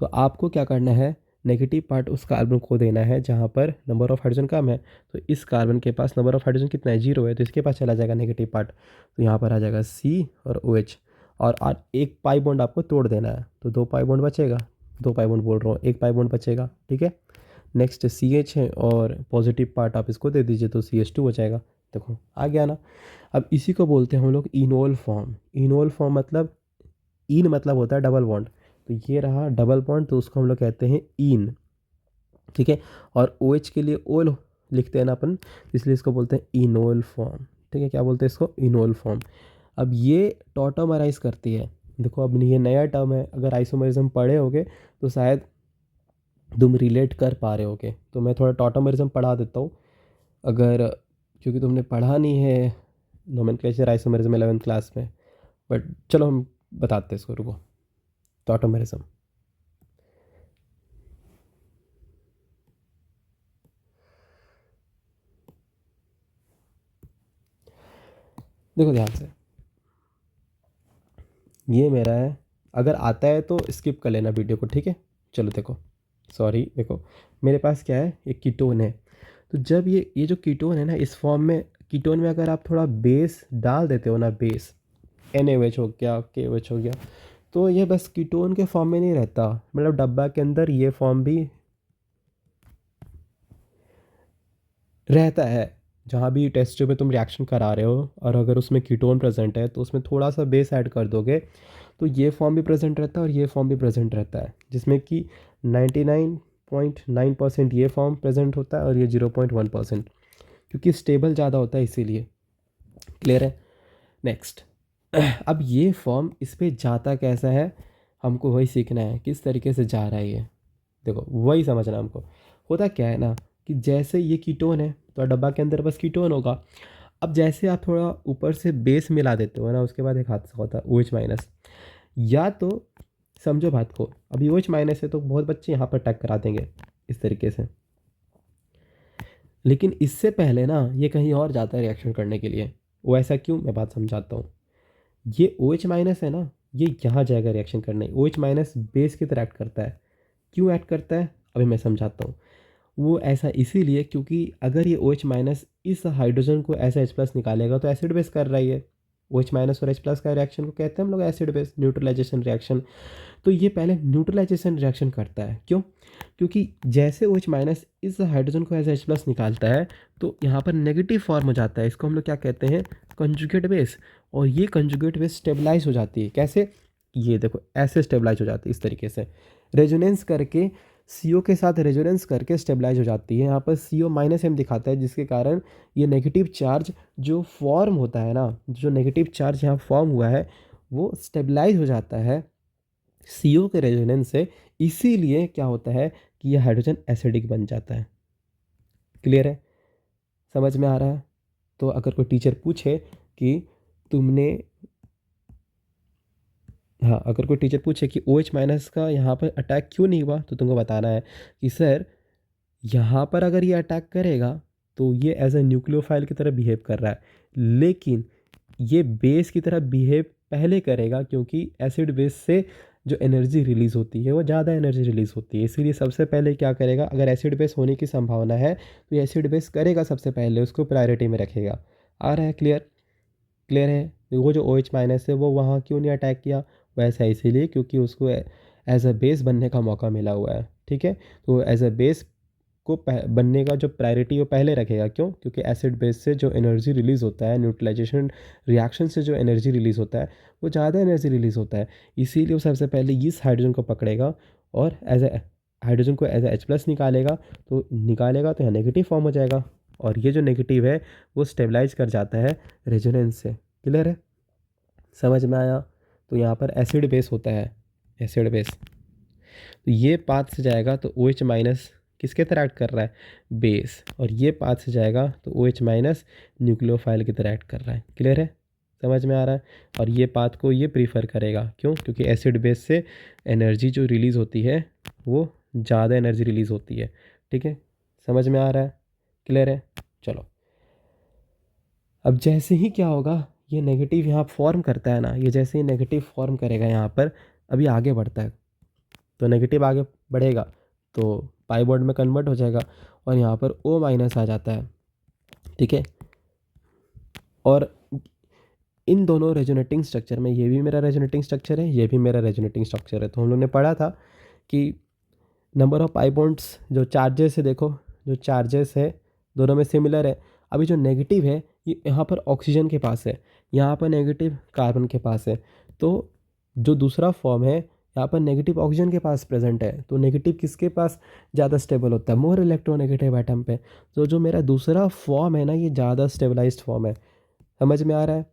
तो आपको क्या करना है, नेगेटिव पार्ट उस कार्बन को देना है जहाँ पर नंबर ऑफ हाइड्रोजन कम है। तो इस कार्बन के पास नंबर ऑफ हाइड्रोजन कितना है, 0 है, तो इसके पास चला जाएगा नेगेटिव पार्ट। तो यहाँ पर आ जाएगा C और OH, और एक पाई बॉन्ड आपको तोड़ देना है, तो 2 पाई बॉन्ड बचेगा, 2 पाई बॉन्ड बोल रहा हूँ, 1 पाई बॉन्ड बचेगा, ठीक है। नेक्स्ट CH है और पॉजिटिव पार्ट आप इसको दे दीजिए तो CH2 हो जाएगा। देखो आ गया ना। अब इसी को बोलते हैं हम लोग इनोल फॉर्म। इनोल फॉर्म मतलब इन मतलब होता है डबल बॉन्ड, तो ये रहा डबल बॉन्ड, तो उसको हम लोग कहते हैं इन, ठीक है। और OH के लिए ओल लिखते हैं ना अपन, इसलिए इसको बोलते हैं इनोल फॉर्म, ठीक है। क्या बोलते हैं इसको, इनोल फॉर्म। अब ये टॉटोमराइज करती है। देखो अब ये नया टर्म है, अगर आइसोमरिज्म पढ़े होगे तो शायद तुम रिलेट कर पा रहे होगे, तो मैं थोड़ा टॉटोमरिज्म पढ़ा देता हूँ, अगर, क्योंकि तुमने पढ़ा नहीं है नोमेनक्लेचर आइसोमरिज्म 11th क्लास में, बट चलो हम बताते हैं इसको, रुको। टॉटोमरिज्म, देखो ध्यान से, ये मेरा है, अगर आता है तो स्किप कर लेना वीडियो को, ठीक है। चलो देखो, सॉरी, देखो मेरे पास क्या है, एक कीटोन है। तो जब ये जो कीटोन है ना, इस फॉर्म में कीटोन में अगर आप थोड़ा बेस डाल देते हो ना, बेस NaOH हो गया, KOH हो गया, तो ये बस कीटोन के फॉर्म में नहीं रहता, मतलब डब्बा के अंदर ये फॉर्म भी रहता है। जहाँ भी टेस्ट ट्यूब में तुम रिएक्शन करा रहे हो और अगर उसमें कीटोन प्रेजेंट है तो उसमें थोड़ा सा बेस ऐड कर दोगे तो ये फॉर्म भी प्रेजेंट रहता है और ये फॉर्म भी प्रेजेंट रहता है, जिसमें कि 99.9% ये फॉर्म प्रेजेंट होता है और ये 0.1%, क्योंकि स्टेबल ज़्यादा होता है इसीलिए। क्लियर है। नेक्स्ट, अब ये फॉर्म इस पे जाता कैसा है, हमको वही सीखना है, किस तरीके से जा रहा है ये। देखो वही समझना हमको। होता क्या है ना कि जैसे ये कीटोन है तो डब्बा के अंदर बस कीटोन होगा। अब जैसे आप थोड़ा ऊपर से बेस मिला देते हो ना, उसके बाद एक हादसा होता है OH माइनस। या तो समझो बात को, अभी OH माइनस है तो बहुत बच्चे यहाँ पर टैग करा देंगे इस तरीके से, लेकिन इससे पहले ना ये कहीं और जाता है रिएक्शन करने के लिए। वो ऐसा क्यों, मैं बात समझाता हूँ। ये OH माइनस है ना, ये यहाँ जाएगा रिएक्शन करने। OH माइनस बेस की तरह एक्ट करता है। क्यों एक्ट करता है अभी मैं समझाता हूँ। वो ऐसा इसीलिए क्योंकि अगर ये OH माइनस इस हाइड्रोजन को ऐसा H प्लस निकालेगा तो एसिड बेस कर रही है। OH माइनस और H प्लस का रिएक्शन को कहते हैं हम लोग एसिड बेस न्यूट्रलाइजेशन रिएक्शन। तो ये पहले न्यूट्रलाइजेशन रिएक्शन करता है। क्यों? क्योंकि जैसे OH माइनस इस हाइड्रोजन को एज H प्लस निकालता है तो यहाँ पर नेगेटिव फॉर्म हो जाता है। इसको हम लोग क्या कहते हैं, कंजुगेट बेस। और ये कंजुगेट बेस स्टेबलाइज हो जाती है। कैसे? ये देखो ऐसे स्टेबलाइज हो जाती है, इस तरीके से रेजोनेंस करके CO के साथ रेजोनेंस करके स्टेबलाइज हो जाती है। यहाँ पर CO माइनस M दिखाता है, जिसके कारण ये नेगेटिव चार्ज जो फॉर्म होता है ना, जो नेगेटिव चार्ज यहाँ फॉर्म हुआ है वो स्टेबलाइज हो जाता है CO के रेजोनेंस से। इसीलिए क्या होता है कि यह हाइड्रोजन एसिडिक बन जाता है। क्लियर है? समझ में आ रहा है? तो अगर कोई टीचर पूछे कि तुमने, हाँ, अगर कोई टीचर पूछे कि OH माइनस का यहाँ पर अटैक क्यों नहीं हुआ, तो तुमको बताना है कि सर यहाँ पर अगर ये अटैक करेगा तो ये एज ए न्यूक्लियोफाइल की तरह बिहेव कर रहा है, लेकिन ये बेस की तरह बिहेव पहले करेगा क्योंकि एसिड बेस से जो एनर्जी रिलीज़ होती है वो ज़्यादा एनर्जी रिलीज़ होती है। इसीलिए सबसे पहले क्या करेगा, अगर एसिड बेस होने की संभावना है तो ये एसिड बेस करेगा सबसे पहले, उसको प्रायोरिटी में रखेगा। आ रहा है क्लियर? क्लियर है? वो जो OH माइनस है वो वहाँ क्यों नहीं अटैक किया, वैसा इसीलिए क्योंकि उसको एज अ बेस बनने का मौका मिला हुआ है। ठीक है, तो एज अ बेस को बनने का जो प्रायोरिटी वो पहले रखेगा। क्यों? क्योंकि एसिड बेस से जो एनर्जी रिलीज़ होता है, न्यूट्रलाइजेशन रिएक्शन से जो एनर्जी रिलीज़ होता है वो ज़्यादा एनर्जी रिलीज़ होता है। इसीलिए वो सबसे पहले इस हाइड्रोजन को पकड़ेगा और एज ए हाइड्रोजन को एज ए H प्लस निकालेगा तो यहाँ नेगेटिव फॉर्म हो जाएगा। और ये जो नेगेटिव है वो स्टेबलाइज कर जाता है रेजोनेंस से। क्लियर है? समझ में आया? तो यहाँ पर एसिड बेस होता है, एसिड बेस। तो ये पाथ से जाएगा तो OH माइनस किसके तरह एक्ट कर रहा है, बेस। और ये पाथ से जाएगा तो OH माइनस न्यूक्लियोफाइल की तरह एक्ट कर रहा है। क्लियर है? समझ में आ रहा है? और ये पाथ को ये प्रीफर करेगा। क्यों? क्योंकि एसिड बेस से एनर्जी जो रिलीज़ होती है वो ज़्यादा एनर्जी रिलीज़ होती है। ठीक है, समझ में आ रहा है? क्लियर है? चलो, अब जैसे ही क्या होगा, ये नेगेटिव यहाँ फॉर्म करता है ना, ये जैसे ही नेगेटिव फॉर्म करेगा यहाँ पर, अभी आगे बढ़ता है तो नेगेटिव आगे बढ़ेगा तो पाई बॉन्ड में कन्वर्ट हो जाएगा और यहाँ पर O माइनस आ जाता है। ठीक है, और इन दोनों रेजोनेटिंग स्ट्रक्चर में, ये भी मेरा रेजोनेटिंग स्ट्रक्चर है, ये भी मेरा रेजोनेटिंग स्ट्रक्चर है। तो हम लोग ने पढ़ा था कि नंबर ऑफ पाई बॉन्ड्स जो चार्जेस है, देखो जो चार्जेस है दोनों में सिमिलर है। अभी जो नेगेटिव है ये यहाँ पर ऑक्सीजन के पास है, यहाँ पर नेगेटिव कार्बन के पास है। तो जो दूसरा फॉर्म है यहाँ पर नेगेटिव ऑक्सीजन के पास प्रेजेंट है, तो नेगेटिव किसके पास ज़्यादा स्टेबल होता है, मोर इलेक्ट्रोनेगेटिव एटम पे। तो जो मेरा दूसरा फॉर्म है ना, ये ज़्यादा स्टेबलाइज्ड फॉर्म है। समझ में आ रहा है?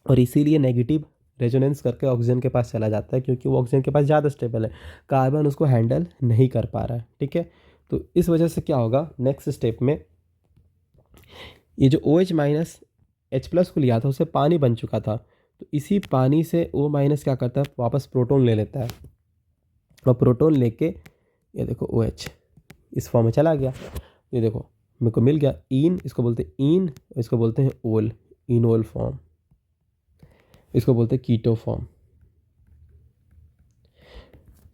और इसीलिए नेगेटिव रेजोनेंस करके ऑक्सीजन के पास चला जाता है क्योंकि वो ऑक्सीजन के पास ज़्यादा स्टेबल है, कार्बन उसको हैंडल नहीं कर पा रहा है। ठीक है, तो इस वजह से क्या होगा, नेक्स्ट स्टेप में ये जो OH माइनस H प्लस को लिया था उससे पानी बन चुका था, तो इसी पानी से O माइनस क्या करता है, वापस प्रोटोन ले लेता है और प्रोटोन लेके ये देखो OH इस फॉर्म में चला गया। ये देखो मेरे को मिल गया इन, इसको बोलते हैं इन, इसको बोलते हैं ओल, इनोल फॉर्म, इसको बोलते हैं कीटो फॉर्म।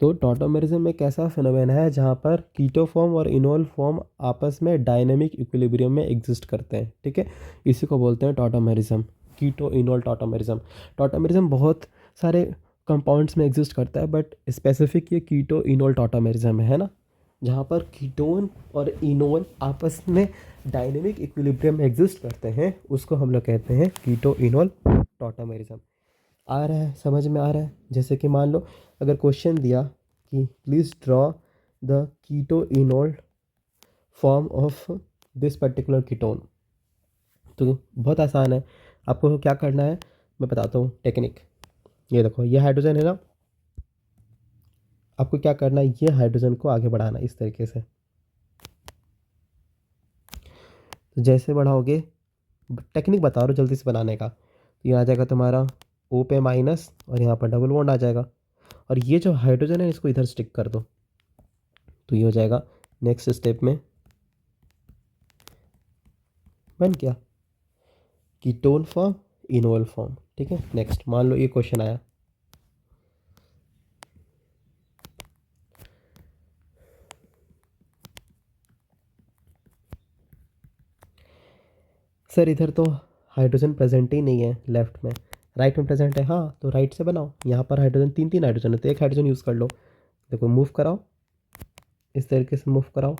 तो टॉटोमेरिज्म एक ऐसा फिनोमेना है जहाँ पर कीटो फॉर्म और इनोल फॉर्म आपस में डायनेमिक इक्विलिब्रियम में एग्जिस्ट करते हैं। ठीक है, इसी को बोलते हैं tautomerism, keto enol tautomerism. Tautomerism बहुत सारे कंपाउंड्स में एग्जिस्ट करता है, बट स्पेसिफिक ये कीटो इनोल टॉटोमेरिज्म है ना, जहाँ पर कीटोन और इनोल आपस में डायनेमिक इक्विलिब्रियम में एग्जिस्ट करते हैं, उसको हम लोग कहते हैं कीटो इनोल टॉटोमेरिज्म। आ रहा है, समझ में आ रहा है? जैसे कि मान लो अगर क्वेश्चन दिया कि please draw the keto enol form of this particular ketone, तो बहुत आसान है। आपको क्या करना है मैं बताता हूँ टेक्निक। ये देखो ये हाइड्रोजन है ना, आपको क्या करना है, ये हाइड्रोजन को आगे बढ़ाना है इस तरीके से। तो जैसे बढ़ाओगे, टेक्निक बता रहा हूँ जल्दी से बनाने का, तो ये आ जाएगा तुम्हारा O पे माइनस और यहाँ पर डबल बॉन्ड आ जाएगा, और ये जो हाइड्रोजन है इसको इधर स्टिक कर दो, तो ये हो जाएगा नेक्स्ट स्टेप में बन गया कीटोन फॉर्म, इनोल फॉर्म। ठीक है, नेक्स्ट मान लो ये क्वेश्चन आया, सर इधर तो हाइड्रोजन प्रेजेंट ही नहीं है लेफ्ट में, राइट में प्रेजेंट है। हाँ तो राइट से बनाओ, यहाँ पर हाइड्रोजन तीन तीन हाइड्रोजन है तो एक हाइड्रोजन यूज़ कर लो। देखो मूव कराओ, इस तरीके से मूव कराओ,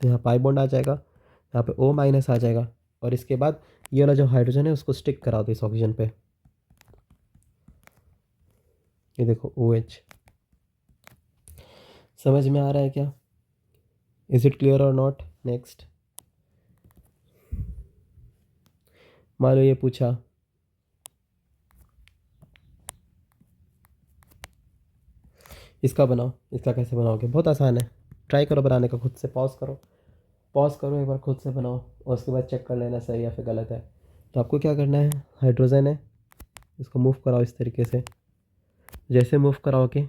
तो यहाँ पाई बॉन्ड आ जाएगा, यहाँ पे O माइनस आ जाएगा, और इसके बाद ये वाला जो हाइड्रोजन है उसको स्टिक करा दो इस ऑक्सीजन पे। ये देखो OH। समझ में आ रहा है क्या? इज इट क्लियर और नॉट? नेक्स्ट मान लो ये पूछा इसका बनाओ, इसका कैसे बनाओगे? बहुत आसान है, ट्राई करो बनाने का, खुद से पॉज करो, पॉज करो एक बार, खुद से बनाओ और उसके बाद चेक कर लेना सही या फिर गलत है। तो आपको क्या करना है, हाइड्रोजन है इसको मूव कराओ इस तरीके से, जैसे मूव कराओगे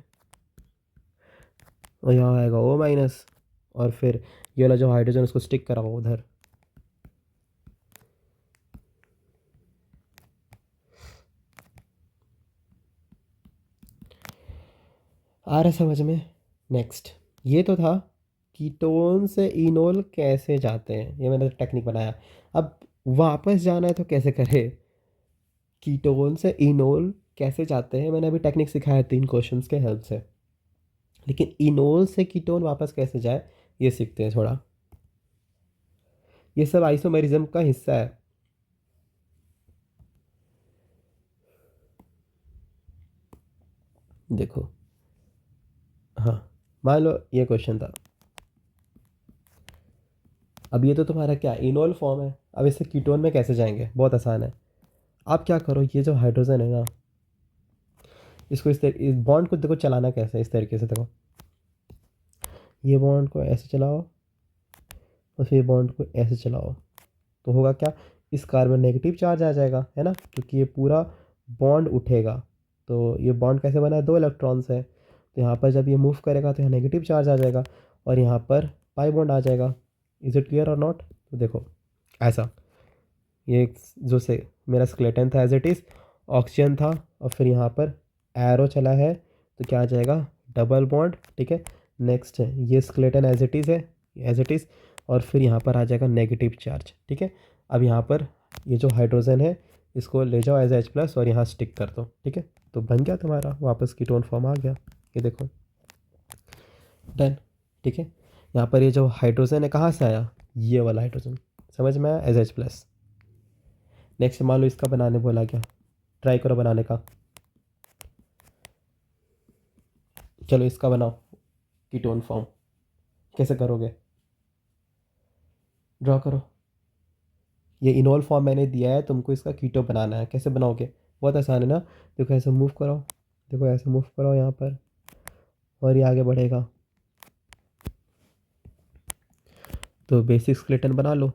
और यहाँ आएगा O माइनस, और फिर ये वाला जो हाइड्रोजन उसको स्टिक कराओ उधर। आ रहा समझ में? नेक्स्ट ये तो था कीटोन से इनोल कैसे जाते हैं, ये मैंने टेक्निक बनाया। अब वापस जाना है तो कैसे करें, कीटोन से इनोल कैसे जाते हैं, मैंने अभी टेक्निक सिखाया 3 क्वेश्चंस के हेल्प से, लेकिन इनोल से कीटोन वापस कैसे जाए ये सीखते हैं थोड़ा। ये सब आइसोमेरिज्म का हिस्सा है। देखो हाँ, मान लो ये क्वेश्चन था, अब ये तो तुम्हारा क्या इनोल फॉर्म है, अब इससे कीटोन में कैसे जाएंगे? बहुत आसान है। आप क्या करो, ये जो हाइड्रोजन है ना, इसको इस बॉन्ड को देखो चलाना कैसे है, इस तरीके से देखो, ये बॉन्ड को ऐसे चलाओ और फिर बॉन्ड को ऐसे चलाओ, तो होगा क्या, इस कार्बन नेगेटिव चार्ज आ जाएगा, है ना, क्योंकि ये पूरा बॉन्ड उठेगा। तो ये बॉन्ड कैसे बना है, 2 इलेक्ट्रॉन्स है, तो यहाँ पर जब ये मूव करेगा तो यहाँ नेगेटिव चार्ज आ जाएगा और यहाँ पर पाई बॉन्ड आ जाएगा। इज इट क्लियर और नॉट? तो देखो ऐसा, ये जो से मेरा स्केलेटन था एज इट इज़, ऑक्सीजन था, और फिर यहाँ पर एरो चला है तो क्या आ जाएगा, डबल बॉन्ड। ठीक है, नेक्स्ट है ये स्केलेटन एज इट इज़ है, एज इट इज़, और फिर यहाँ पर आ जाएगा नेगेटिव चार्ज। ठीक है, अब यहाँ पर ये जो हाइड्रोजन है इसको ले जाओ एज H+ और यहाँ स्टिक कर दो। ठीक है, तो बन गया तुम्हारा वापस कीटोन फॉर्म आ गया, ये देखो डन। ठीक है, यहाँ पर ये जो हाइड्रोजन है कहाँ से आया, ये वाला हाइड्रोजन, समझ में आया, एज H+। नेक्स्ट मान लो इसका बनाने बोला गया, ट्राई करो बनाने का, चलो इसका बनाओ कीटोन फॉर्म, कैसे करोगे, ड्रॉ करो। ये इनोल फॉर्म मैंने दिया है, तुमको इसका कीटो बनाना है, कैसे बनाओगे? बहुत आसान है ना, देखो ऐसे मूव करो, देखो ऐसे मूव करो यहाँ पर, और ये आगे बढ़ेगा, तो बेसिक स्केलेटन बना लो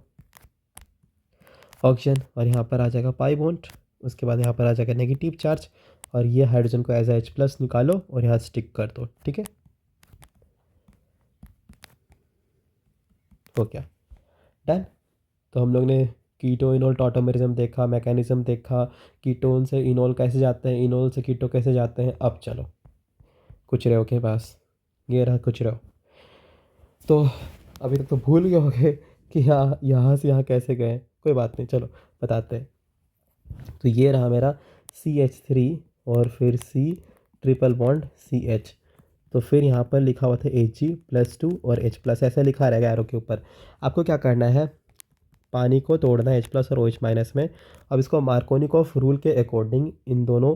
ऑक्सीजन, और यहाँ पर आ जाएगा पाई बॉन्ड, उसके बाद यहाँ पर आ जाएगा नेगेटिव चार्ज, और ये हाइड्रोजन को एज H+ निकालो और यहाँ स्टिक कर दो। ठीक है, हो गया डन। तो हम लोग ने कीटो इनोल टॉटोमेरिज्म देखा, मैकेनिज्म देखा, कीटोन से इनोल कैसे जाते हैं, इनोल से कीटो कैसे जाते हैं। अब चलो कुछ रहो के पास, ये रहा कुछ रहो। तो अभी तक तो भूल गए होगे कि यहाँ से यहाँ कैसे गए, कोई बात नहीं, चलो बताते हैं। तो ये रहा मेरा CH3 और फिर C ट्रिपल बॉन्ड CH, तो फिर यहाँ पर लिखा हुआ था Hg+2 और H+, ऐसा लिखा रहेगा एरो के ऊपर। आपको क्या करना है, पानी को तोड़ना है H+ और OH- में। अब इसको मार्कोनिकॉफ रूल के अकॉर्डिंग इन दोनों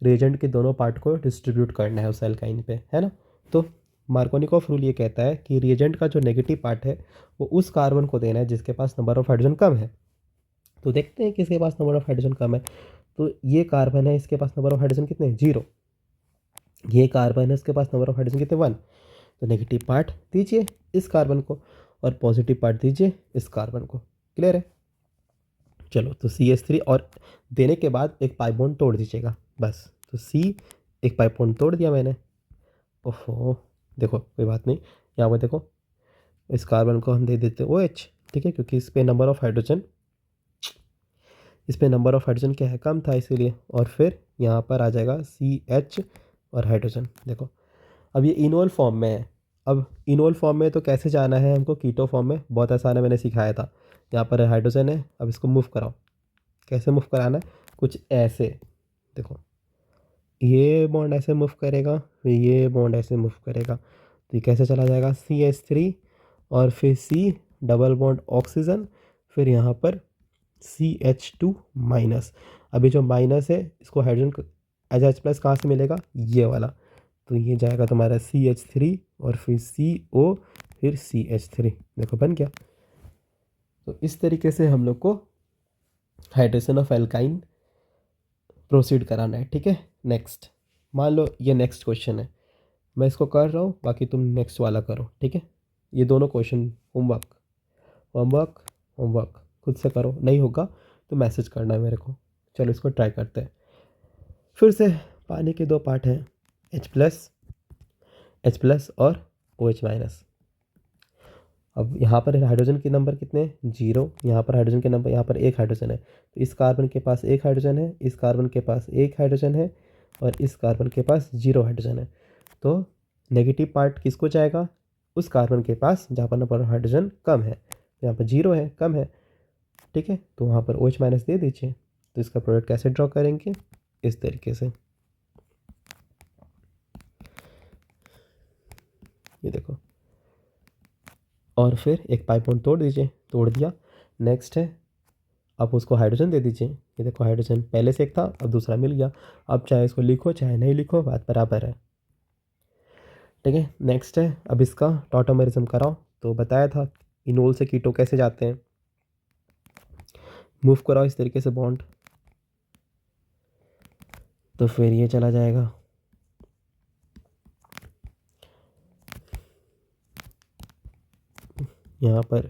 रिएजेंट के दोनों पार्ट को डिस्ट्रीब्यूट करना है उस एल्काइन पे, है ना। तो मार्कोनिकॉफ रूल ये कहता है कि रिएजेंट का जो नेगेटिव पार्ट है वो उस कार्बन को देना है जिसके पास नंबर ऑफ हाइड्रोजन कम है। तो देखते हैं किसके पास नंबर ऑफ हाइड्रोजन कम है। तो ये कार्बन है, इसके पास नंबर ऑफ हाइड्रोजन कितने हैं, 0। ये कार्बन है, इसके पास नंबर ऑफ हाइड्रोजन कितने, 1। तो नेगेटिव पार्ट दीजिए इस कार्बन को और पॉजिटिव पार्ट दीजिए इस कार्बन को। क्लियर है? चलो, तो CH3 और देने के बाद एक पाई बॉन्ड तोड़ दीजिएगा बस। तो C एक पाई बॉन्ड तोड़ दिया मैंने। ओहो, देखो कोई बात नहीं, यहाँ पर देखो इस कार्बन को हम दे देते OH, ठीक है, क्योंकि इस पे नंबर ऑफ हाइड्रोजन क्या है, कम था इसीलिए। और फिर यहाँ पर आ जाएगा CH और हाइड्रोजन। देखो अब ये इनोल फॉर्म में है। अब इनोल फॉर्म में तो कैसे जाना है हमको, कीटो फॉर्म में, बहुत आसान है, मैंने सिखाया था। यहाँ पर हाइड्रोजन है, अब इसको मूव कराओ। कैसे मूव कराना है, कुछ ऐसे। देखो ये बॉन्ड ऐसे मूव करेगा, फिर ये बॉन्ड ऐसे मूव करेगा, तो ये कैसे चला जाएगा, CH3 और फिर C डबल बॉन्ड ऑक्सीजन, फिर यहाँ पर CH2 माइनस। अभी जो माइनस है इसको हाइड्रोजन एच प्लस कहाँ से मिलेगा, ये वाला। तो ये जाएगा तुम्हारा CH3 और फिर CO फिर CH3। देखो बन गया। तो इस तरीके से हम लोग को हाइड्रेशन ऑफ एल्काइन प्रोसीड कराना है, ठीक है। नेक्स्ट, मान लो ये नेक्स्ट क्वेश्चन है, मैं इसको कर रहा हूँ, बाकी तुम नेक्स्ट वाला करो, ठीक है। ये दोनों क्वेश्चन होमवर्क होमवर्क होमवर्क खुद से करो, नहीं होगा तो मैसेज करना है मेरे को। चलो इसको ट्राई करते हैं फिर से। पानी के दो पार्ट हैं, H+ और OH-। अब यहाँ पर हाइड्रोजन के नंबर कितने हैं, 0। यहाँ पर हाइड्रोजन के नंबर, यहाँ पर एक हाइड्रोजन है, तो इस कार्बन के पास एक हाइड्रोजन है, इस कार्बन के पास एक हाइड्रोजन है और इस कार्बन के पास 0 हाइड्रोजन है। तो नेगेटिव पार्ट किसको जाएगा, उस कार्बन के पास जहाँ पर नंबर हाइड्रोजन कम है। यहाँ पर 0 है, कम है, ठीक है, तो वहाँ पर OH- दे दीजिए। तो इसका प्रोडक्ट कैसे ड्रॉ करेंगे, इस तरीके से। ये देखो, और फिर एक पाई बॉन्ड तोड़ दीजिए, तोड़ दिया। नेक्स्ट है, आप उसको हाइड्रोजन दे दीजिए। ये देखो हाइड्रोजन पहले से एक था, अब दूसरा मिल गया। अब चाहे इसको लिखो चाहे नहीं लिखो, बात बराबर है, ठीक है। नेक्स्ट है, अब इसका टॉटोमेरिज्म कराओ। तो बताया था इनोल से कीटो कैसे जाते हैं, मूव कराओ इस तरीके से बॉन्ड, तो फिर ये चला जाएगा यहाँ पर,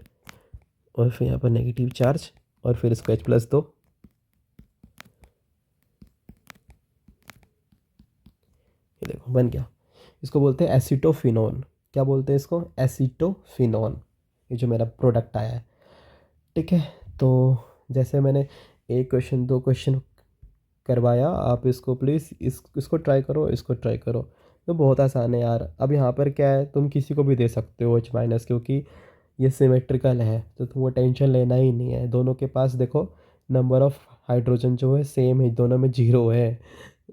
और फिर यहाँ पर नेगेटिव चार्ज, और फिर इसको H+ दो। ये देखो बन गया। इसको बोलते हैं एसिटोफिनोन। क्या बोलते हैं इसको, एसिटोफिनोन। ये जो मेरा प्रोडक्ट आया है, ठीक है। तो जैसे मैंने एक क्वेश्चन, दो क्वेश्चन करवाया, आप इसको प्लीज़ इसको ट्राई करो, इसको ट्राई करो। तो बहुत आसान है यार। अब यहाँ पर क्या है, तुम किसी को भी दे सकते हो H-, क्योंकि ये सिमेट्रिकल है, तो तुमको टेंशन लेना ही नहीं है। दोनों के पास देखो नंबर ऑफ हाइड्रोजन जो है सेम है, दोनों में 0 है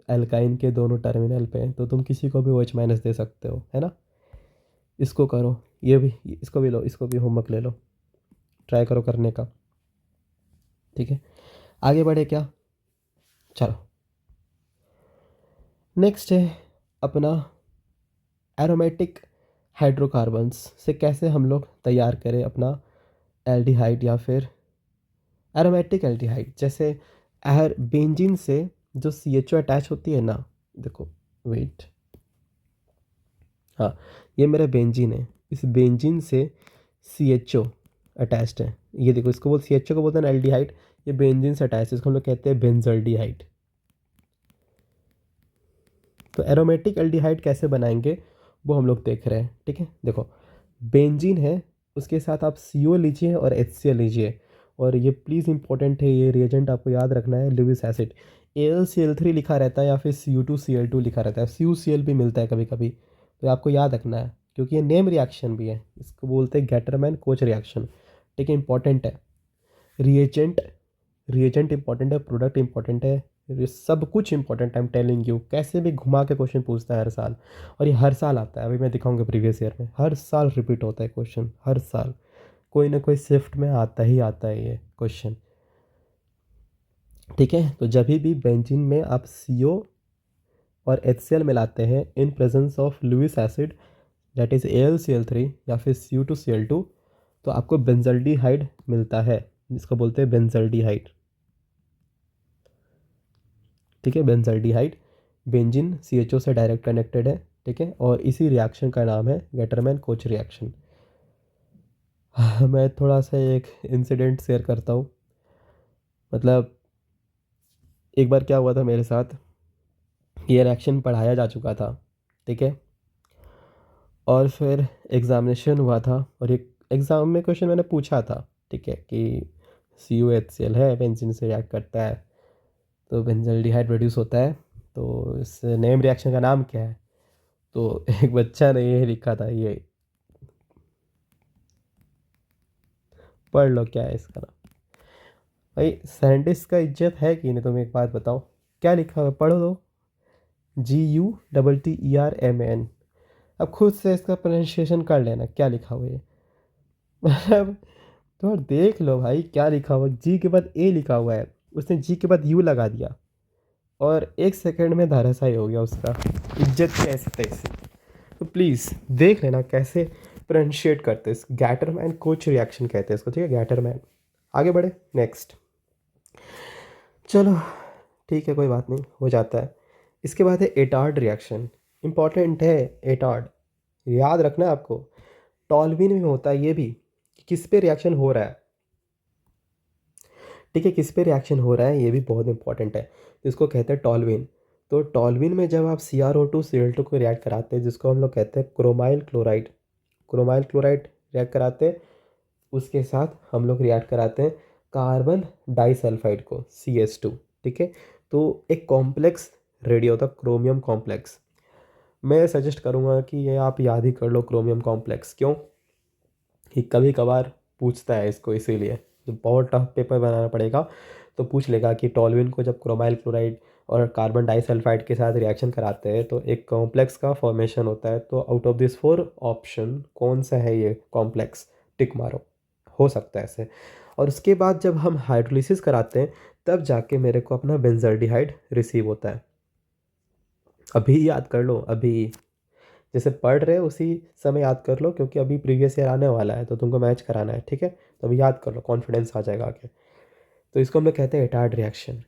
एल्काइन के दोनों टर्मिनल पे, तो तुम किसी को भी OH- दे सकते हो, है ना। इसको करो, ये भी, इसको भी लो, इसको भी होमवर्क ले लो, ट्राई करो करने का, ठीक है। आगे बढ़े क्या, चलो नेक्स्ट है अपना एरोमेटिक हाइड्रोकार्बन्स से कैसे हम लोग तैयार करें अपना एल्डिहाइड या फिर एरोमेटिक एल्डिहाइड। जैसे बेंजीन से जो CHO अटैच होती है ना, देखो वेट, हाँ ये मेरा बेंजीन है, इस बेंजीन से CHO अटैच्ड है। ये देखो, इसको बोल CHO को बोलते हैं एल्डिहाइड, ये बेंजीन से अटैच है, इसको हम लोग कहते हैं बेंजल्डिहाइड। तो एरोमेटिक एल्डिहाइड कैसे बनाएंगे वो हम लोग देख रहे हैं, ठीक है। देखो बेंजीन है, उसके साथ आप CO लीजिए और HCl लीजिए, और ये प्लीज़ इंपॉर्टेंट है, ये रिएजेंट आपको याद रखना है, लुईस एसिड। AlCl3 लिखा रहता है या फिर Cu2Cl2 लिखा रहता है, CuCl भी मिलता है कभी कभी, तो आपको याद रखना है क्योंकि ये नेम रिएक्शन भी है, इसको बोलते हैं गैटरमैन कोच रिएक्शन, ठीक है। इंपॉर्टेंट है रिएजेंट, रिएजेंट इंपॉर्टेंट है, प्रोडक्ट इंपॉर्टेंट है, ये सब कुछ important, I am telling you. कैसे भी घुमा के क्वेश्चन पूछता है हर साल, और ये हर साल आता है। अभी मैं दिखाऊंगा प्रीवियस ईयर में, हर साल रिपीट होता है क्वेश्चन, हर साल कोई ना कोई शिफ्ट में आता ही आता है ये क्वेश्चन, ठीक है। तो जब भी बेंजीन में आप CO और HCl मिलाते हैं in presence of Lewis acid, that is AlCl3 या फिर Cu2Cl2, तो आपको बेंजल्डिहाइड मिलता है, जिसको बोलते हैं बेंजल्डिहाइड। ठीक है, बेंजल्डिहाइड बेंजीन CHO से डायरेक्ट कनेक्टेड है। ठीक है, और इसी रिएक्शन का नाम है गैटरमैन कोच रिएक्शन। मैं थोड़ा सा एक इंसिडेंट शेयर करता हूँ। मतलब एक बार क्या हुआ था मेरे साथ, ये रिएक्शन पढ़ाया जा चुका था। ठीक है, और फिर एग्ज़ामिनेशन हुआ था और एक एग्ज़ाम में क्वेश्चन मैंने पूछा था। ठीक है, कि CuHCl है, बेंजीन से रिएक्ट करता है तो बेंजल्डिहाइड प्रोड्यूस होता है, तो इस नेम रिएक्शन का नाम क्या है? तो एक बच्चा ने ये लिखा था, ये पढ़ लो क्या है इसका नाम। भाई साइंटिस्ट का इज्जत है कि नहीं, तुम एक बात बताओ, क्या लिखा हुआ है? पढ़ो दो। GUTTERMAN। अब खुद से इसका प्रोनाउंसिएशन कर लेना, क्या लिखा हुआ है। मतलब तो देख लो भाई क्या लिखा हुआ, जी के बाद ए लिखा हुआ है, उसने जी के बाद यू लगा दिया और 1 सेकंड में धराशायी हो गया उसका, इज्जत कैसे तैसे। तो प्लीज़ देख लेना कैसे प्रोनाउंशिएट करते हैं, गैटरमैन कोच रिएक्शन कहते हैं इसको। ठीक है, गैटरमैन। आगे बढ़े नेक्स्ट। चलो ठीक है, कोई बात नहीं, हो जाता है। इसके बाद है एटार्ड रिएक्शन। इंपॉर्टेंट है एटार्ड, याद रखना है आपको। टॉल्विन में होता है ये भी, कि किस पे रिएक्शन हो रहा है। ठीक है, किस पे रिएक्शन हो रहा है ये भी बहुत इंपॉर्टेंट है। तो इसको कहते हैं टॉल्विन। तो टॉल्विन में जब आप CrO2 Cl2 को रिएक्ट कराते हैं, जिसको हम लोग कहते हैं chromyl chloride, chromyl chloride react कराते हैं, उसके साथ हम लोग रिएक्ट कराते हैं कार्बन डाइसल्फाइड को, CH2। ठीक है, तो एक कॉम्प्लेक्स रेडी होता है क्रोमियम कॉम्प्लेक्स। मैं सजेस्ट करूँगा कि ये आप याद ही कर लो क्रोमियम कॉम्प्लेक्स। क्यों कि कभी कभार पूछता है इसको, इसीलिए जो बहुत टफ पेपर बनाना पड़ेगा तो पूछ लेगा कि टॉल्विन को जब क्रोमाइल क्लोराइड और कार्बन डाइसल्फाइड के साथ रिएक्शन कराते हैं तो एक कॉम्प्लेक्स का फॉर्मेशन होता है। तो आउट ऑफ दिस 4 ऑप्शन कौन सा है ये कॉम्प्लेक्स, टिक मारो। हो सकता है ऐसे। और उसके बाद जब हम हाइड्रोलिसिस कराते हैं तब जाके मेरे को अपना बेंजल्डिहाइड रिसीव होता है। अभी याद कर लो, अभी जैसे पढ़ रहे हो उसी समय याद कर लो, क्योंकि अभी प्रीवियस ईयर आने वाला है तो तुमको मैच कराना है। ठीक है, तो अभी याद कर लो, कॉन्फिडेंस आ जाएगा आगे। तो इसको हम लोग कहते हैं एटार्ड रिएक्शन।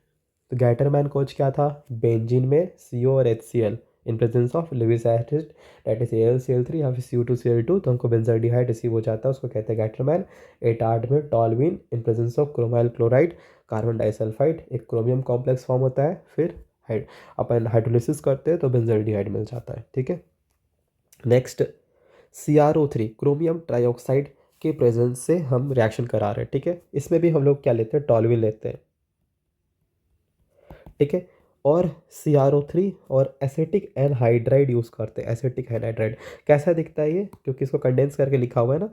तो गैटरमैन कोच क्या था, बेंजीन में CO और HCl in presence of Lewis acid that is AlCl3 या फिर Cu2Cl2, तो हमको बेंजल्डिहाइड रिसीव हो जाता है, उसको कहते हैं गैटरमैन। एटार्ड में toluene in presence of chromyl chloride carbon disulphide, एक क्रोमियम कॉम्प्लेक्स फॉर्म होता है, फिर अपन हाइड्रोलिसिस करते हैं तो बेंजल्डिहाइड मिल जाता है। ठीक है, नेक्स्ट CrO3 क्रोमियम ट्राइऑक्साइड के प्रेजेंस से हम रिएक्शन करा रहे हैं। ठीक है, इसमें भी हम लोग क्या लेते हैं, टॉल्विन लेते हैं। ठीक है, और CrO3 और एसिटिक एनहाइड्राइड यूज़ करते हैं। एसिटिक एनहाइड्राइड कैसा दिखता है ये, क्योंकि इसको कंडेंस करके लिखा हुआ है ना,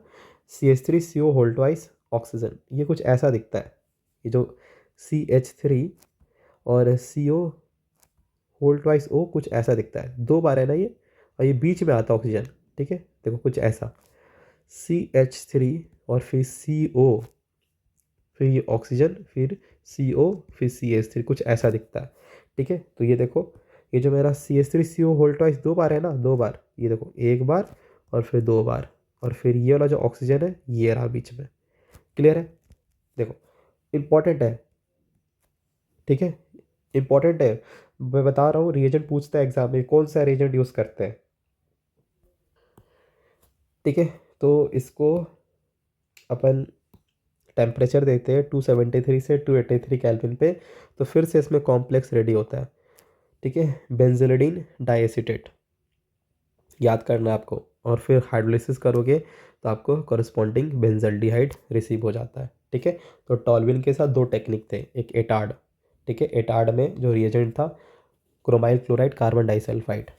CH3CO होल ट्वाइस ऑक्सीजन, ये कुछ ऐसा दिखता है। ये जो CH3 और CO होल ट्वाइस O कुछ ऐसा दिखता है, 2 बार है ना ये, और ये बीच में आता है ऑक्सीजन। ठीक है, देखो कुछ ऐसा CH3 और फिर CO, फिर ये ऑक्सीजन, फिर CO, फिर CH3, कुछ ऐसा दिखता है। ठीक है, तो ये देखो, ये जो मेरा CH3CO होल ट्वाइस 2 बार है ना, 2 बार, ये देखो 1 बार और फिर 2 बार, और फिर ये वाला जो ऑक्सीजन है ये रहा बीच में। क्लियर है, देखो इम्पॉर्टेंट है। ठीक है, इम्पॉर्टेंट है, मैं बता रहा हूँ। रिएजेंट पूछता है एग्जाम में कौन सा रिएजेंट यूज़ करते हैं। ठीक है, तो इसको अपन टेम्परेचर देते हैं 273 से 283 केल्विन पे, तो फिर से इसमें कॉम्प्लेक्स रेडी होता है। ठीक है, बेंजिलिडीन डाइएसिटेट, याद करना है आपको, और फिर हाइड्रोलिसिस करोगे तो आपको कॉरस्पॉन्डिंग बेंजल्डिहाइड रिसीव हो जाता है। ठीक है, तो टॉल्विन के साथ 2 टेक्निक थे, एक एटार्ड। ठीक है, एटार्ड में जो रिएजेंट था क्रोमाइल क्लोराइड कार्बन डाइसल्फाइड।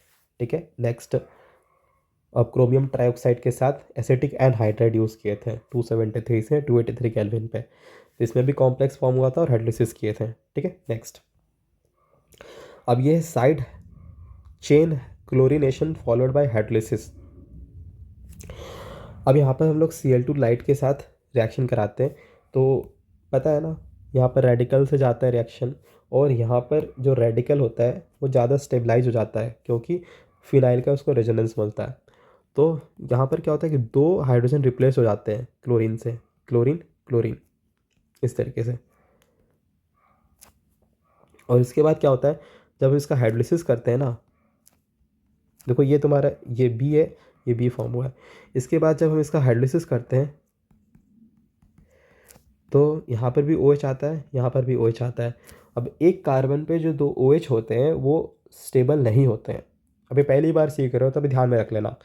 ठीक है, नेक्स्ट अब क्रोमियम ट्राइऑक्साइड के साथ एसिटिक एनहाइड्राइड यूज़ किए थे 273 से 283 केल्विन पे, तो इसमें भी कॉम्प्लेक्स फॉर्म हुआ था और हाइड्रोलिसिस किए थे। ठीक है, नेक्स्ट अब ये side chain chlorination followed by hydrolysis. अब यहाँ पर हम लोग Cl2 लाइट के साथ रिएक्शन कराते हैं, तो पता है ना, यहाँ पर रेडिकल से जाता है रिएक्शन, और यहाँ पर जो रेडिकल होता है वो ज़्यादा स्टेबलाइज हो जाता है, क्योंकि फिनाइल का उसको रेजोनेंस मिलता है। तो यहाँ पर क्या होता है कि 2 हाइड्रोजन रिप्लेस हो जाते हैं क्लोरीन से, क्लोरीन क्लोरीन, इस तरीके से। और इसके बाद क्या होता है, जब हम इसका हाइड्रोलिसिस करते हैं ना, देखो ये तुम्हारा ये बी है, ये बी फॉर्म हुआ है। इसके बाद जब हम इसका हाइड्रोलिसिस करते हैं तो यहाँ पर भी ओ एच आता है, यहाँ पर भी ओ एच आता है। अब एक कार्बन पे जो 2 ओ एच होते हैं वो स्टेबल नहीं होते हैं। अभी पहली बार सीख रहे हो तो अभी ध्यान में रख लेना,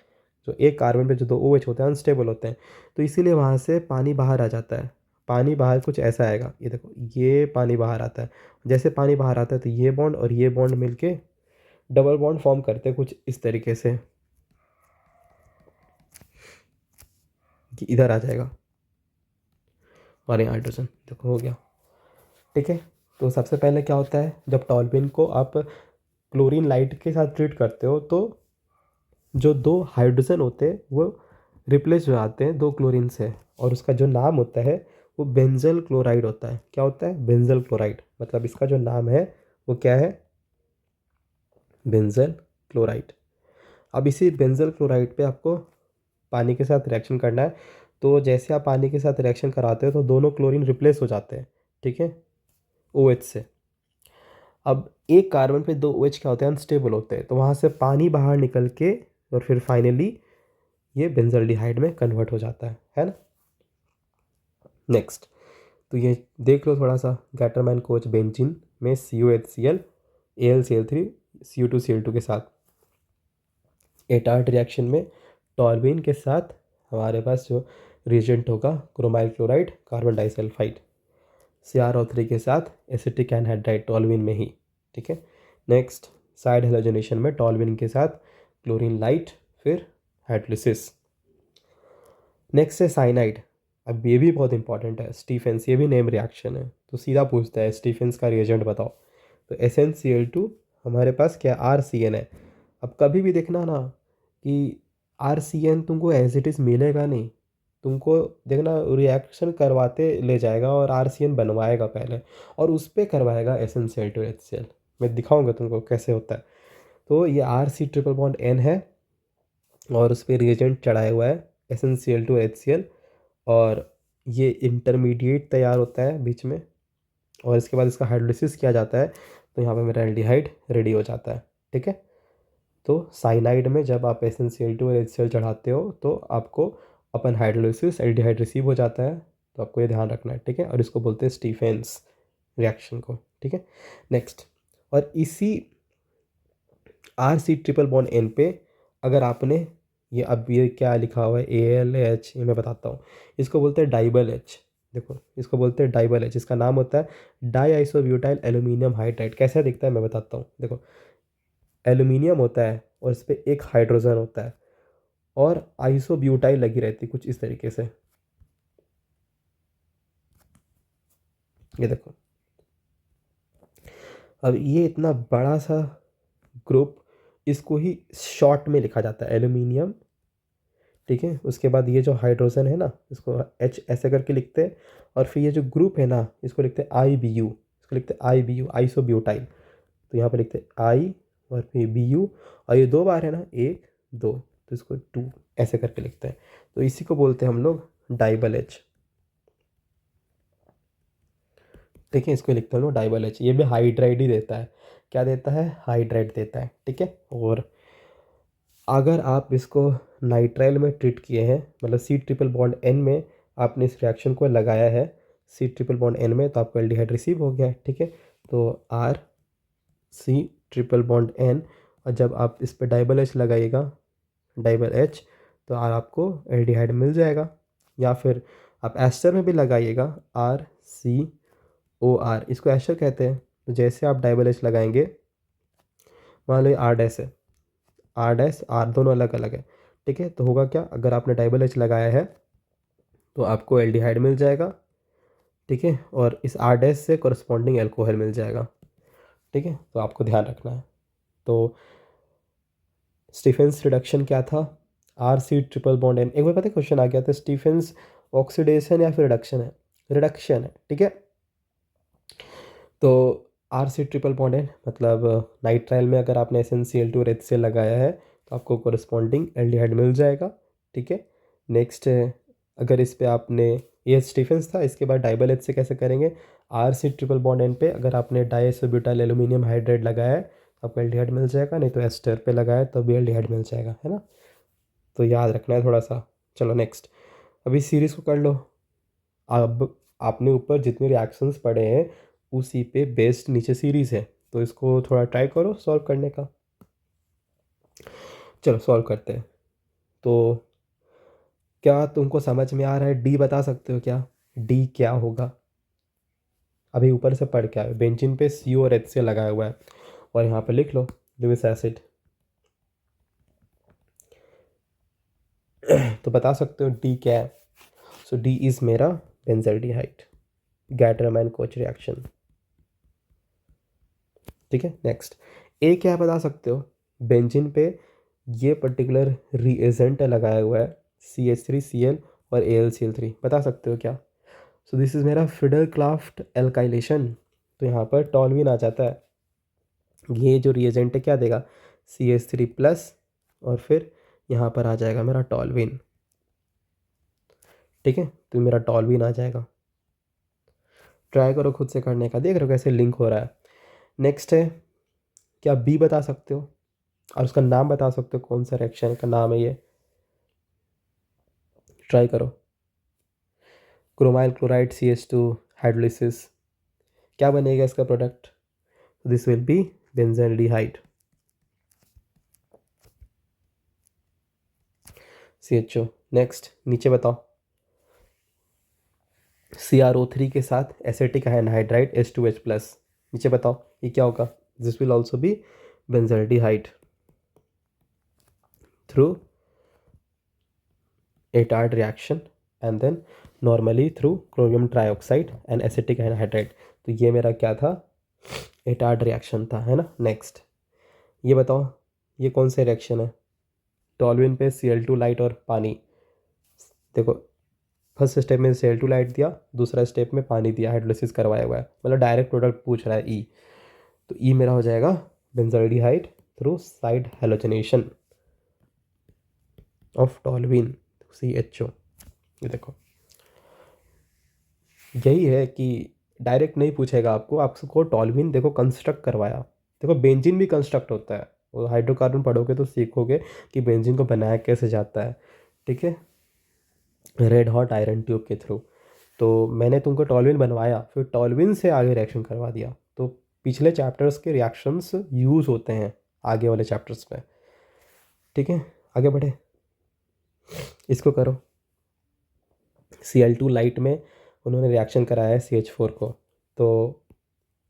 जो एक कार्बन पे जो 2 ओ एच होते हैं अनस्टेबल होते हैं, तो इसीलिए वहाँ से पानी बाहर आ जाता है। पानी बाहर कुछ ऐसा आएगा, ये देखो ये पानी बाहर आता है। जैसे पानी बाहर आता है तो ये बॉन्ड और ये बॉन्ड मिलके डबल बॉन्ड फॉर्म करते हैं कुछ इस तरीके से, कि इधर आ जाएगा और यहाँ हाइड्रोजन, देखो हो गया। ठीक है, तो सबसे पहले क्या होता है, जब टॉल्यूइन को आप क्लोरीन लाइट के साथ ट्रीट करते हो तो जो 2 हाइड्रोजन होते हैं वो रिप्लेस हो जाते हैं 2 क्लोरीन से, और उसका जो नाम होता है वो बेंजल क्लोराइड होता है। क्या होता है, बेंजल क्लोराइड, मतलब इसका जो नाम है वो क्या है, बेंजल क्लोराइड। अब इसी बेंजल क्लोराइड पे आपको पानी के साथ रिएक्शन करना है। तो जैसे आप पानी के साथ रिएक्शन कराते हो तो दोनों क्लोरीन रिप्लेस हो जाते हैं, ठीक है, ओ एच से। अब एक कार्बन पे 2 OH क्या होते हैं, अनस्टेबल होते हैं, तो वहाँ से पानी बाहर निकल के और फिर फाइनली ये बेंजल्डिहाइड में कन्वर्ट हो जाता है ना। नेक्स्ट, तो ये देख लो थोड़ा सा, गैटरमैन कोच बेंजीन में COHCl AlCl3 Cu2Cl2 के साथ एटार्ट रिएक्शन में टॉल्यूइन के साथ हमारे पास जो रिएजेंट होगा chromyl chloride carbon disulphide, CrO3 के साथ एसिटिक एनहाइड्राइड टॉल्यूइन में ही, ठीक है। नेक्स्ट, साइड हेलोजनेशन में टॉल्यूइन के साथ क्लोरीन लाइट, फिर हाइड्रोलिसिस। नेक्स्ट है साइनाइड। अब ये भी बहुत इंपॉर्टेंट है, स्टीफेंस, ये भी नेम रिएक्शन है, तो सीधा पूछता है स्टीफेंस का रिएजेंट बताओ। तो SnCl2 हमारे पास क्या, RCN है। अब कभी भी देखना ना कि RCN तुमको एज इट इज़ मिलेगा नहीं, तुमको देखना रिएक्शन करवाते ले जाएगा और RCN बनवाएगा पहले, और उस पर करवाएगा SnCl2HCl। मैं दिखाऊंगा तुमको कैसे होता है। तो ये RC ट्रिपल बॉन्ड N है और उस पर रिएजेंट चढ़ाया हुआ है SnCl2HCl, और ये इंटरमीडिएट तैयार होता है बीच में, और इसके बाद इसका हाइड्रोलिसिस किया जाता है, तो यहाँ पे मेरा एल्डिहाइड रेडी हो जाता है, ठीक है। तो साइनाइड में जब आप SnCl2 और HCl चढ़ाते हो तो आपको अपन हाइड्रोलिसिस एल्डिहाइड रिसीव हो जाता है, तो आपको ये ध्यान रखना है, ठीक है। और इसको बोलते हैं स्टीफेंस रिएक्शन को, ठीक है। नेक्स्ट, और इसी RC ट्रिपल बॉन्ड N पे अगर आपने ये, अब ये क्या लिखा हुआ है AlH, ये मैं बताता हूँ, इसको बोलते हैं डाइबल H। देखो इसको बोलते हैं डाइबल H, इसका नाम होता है डाई आइसोब्यूटाइल एल्यूमिनियम हाइड्राइड। कैसा दिखता है मैं बताता हूँ, देखो एल्यूमिनियम होता है और इस पर एक हाइड्रोजन होता है और आइसोब्यूटाइल लगी रहती है कुछ इस तरीके से, ये देखो। अब ये इतना बड़ा सा ग्रुप, इसको ही शॉर्ट में लिखा जाता है एल्यूमिनियम, ठीक है। उसके बाद ये जो हाइड्रोजन है ना, इसको H ऐसे करके लिखते हैं, और फिर ये जो ग्रुप है ना इसको लिखते हैं IBU, इसको लिखते हैं IBU आइसोब्यूटाइल। तो यहाँ पर लिखते हैं I और फिर BU, और ये 2 बार है ना, 1 2, तो इसको 2 ऐसे करके लिखते हैं। तो इसी को बोलते हैं हम लोग डाइबल H, ठीक है। इसको लिखते हैं हम लोग डाइबल H। ये भी हाइड्राइड ही देता है, क्या देता है, हाइड्राइड देता है, ठीक है। और अगर आप इसको नाइट्राइल में ट्रीट किए हैं, मतलब C ट्रिपल बॉन्ड N में आपने इस रिएक्शन को लगाया है C ट्रिपल बॉन्ड N में, तो आपको एल्डिहाइड रिसीव हो गया है, ठीक है। तो RC ट्रिपल बॉन्ड N, और जब आप इस पर डाइबल H लगाइएगा, डाइबल H, तो आपको एल्डिहाइड मिल जाएगा। या फिर आप एस्टर में भी लगाइएगा RCOR, इसको एस्टर कहते हैं। तो जैसे आप डाइबल H लगाएंगे, मान लो R डैश है, R दोनों अलग अलग है, ठीक है। तो होगा क्या, अगर आपने डाइबल H लगाया है तो आपको एल्डिहाइड मिल जाएगा, ठीक है, और इस R डैश से कॉरस्पॉन्डिंग एल्कोहल मिल जाएगा, ठीक है। तो आपको ध्यान रखना है। तो स्टीफेंस रिडक्शन क्या था, RC ट्रिपल बॉन्ड N। एक बार पता है क्वेश्चन आ गया था, स्टीफेंस ऑक्सीडेशन या फिर रिडक्शन है, रिडक्शन है, ठीक है। तो RC ट्रिपल बॉन्ड N मतलब नाइट्राइल में अगर आपने SnCl2 और HCl लगाया है तो आपको कोरस्पॉन्डिंग एल्डिहाइड मिल जाएगा। ठीक है, नेक्स्ट अगर इस पे आपने ये स्टीफेंस था, इसके बाद डाइबल एच से कैसे करेंगे, R C triple bond N पे अगर आपने डाइसोब्यूटाइल एल्यूमिनियम हाइड्राइड लगाया है तो आपको एल्डिहाइड मिल जाएगा, नहीं तो एस्टर पे लगाया तो भी एल्डिहाइड मिल जाएगा, है ना। तो याद रखना है थोड़ा सा। चलो नेक्स्ट, अभी सीरीज़ को कर लो। अब आपने ऊपर जितने रिएक्शंस पढ़े हैं उसी पे बेस्ड नीचे सीरीज़ है, तो इसको थोड़ा ट्राई करो सॉल्व करने का। चलो सॉल्व करते हैं। तो क्या तुमको समझ में आ रहा है, डी बता सकते हो क्या, डी क्या होगा। अभी ऊपर से पढ़ के आए, बेंजीन पे सी और एच से लगाया हुआ है और यहाँ पे लिख लो लुइस एसिड। तो बता सकते हो डी क्या है। सो डी इज मेरा बेंजल्डिहाइड, गैटरमैन कोच रिएक्शन। ठीक है, नेक्स्ट ए क्या है बता सकते हो। बेंजीन पे ये पर्टिकुलर रिएजेंट लगाया हुआ है CH3Cl और AlCl3, बता सकते हो क्या। सो दिस इज़ मेरा फिडल क्राफ्ट एल्काइलेशन। तो यहाँ पर टॉलविन आ जाता है। ये जो रिएजेंट है क्या देगा, CH3+ और फिर यहाँ पर आ जाएगा मेरा टॉलविन। ठीक है, तो मेरा टॉलविन आ जाएगा। ट्राई करो खुद से करने का, देख रहे हो कैसे लिंक हो रहा है। नेक्स्ट है, क्या बी बता सकते हो और उसका नाम बता सकते हो, कौन सा रिएक्शन का नाम है ये, ट्राई करो। क्रोमाइल क्लोराइड CH2 हाइड्रोलिसिस, क्या बनेगा इसका product, this will be benzaldehyde CHO। Next नीचे बताओ, CrO3 के साथ एसिटिक एनहाइड्राइड H2H+, नीचे बताओ ये क्या होगा, this will also be benzaldehyde through Etard reaction and then normally through chromium trioxide and acetic anhydride. तो ये मेरा क्या था, एटार्ड रिएक्शन था, है ना। नेक्स्ट ये बताओ ये कौन सा रिएक्शन है, टॉलविन पे Cl2 लाइट और पानी। देखो फर्स्ट स्टेप में Cl2 लाइट दिया, दूसरा स्टेप में पानी दिया, हाइड्रोलिसिस करवाया हुआ है, मतलब डायरेक्ट प्रोडक्ट पूछ रहा है ई। तो ई मेरा हो जाएगा benzaldehyde through side halogenation of टॉलविन CHO। ये देखो यही है कि डायरेक्ट नहीं पूछेगा आपको, आपको टॉलविन देखो कंस्ट्रक्ट करवाया। देखो बेंजीन भी कंस्ट्रक्ट होता है, वो हाइड्रोकार्बन पढ़ोगे तो सीखोगे कि बेंजीन को बनाया कैसे जाता है। ठीक है, रेड हॉट आयरन ट्यूब के थ्रू। तो मैंने तुमको टॉलविन बनवाया, फिर टॉलविन से आगे रिएक्शन करवा दिया। तो पिछले चैप्टर्स के रिएक्शंस यूज़ होते हैं आगे वाले चैप्टर्स में। ठीक है, आगे बढ़े, इसको करो। Cl2 लाइट में उन्होंने रिएक्शन कराया है CH4 को, तो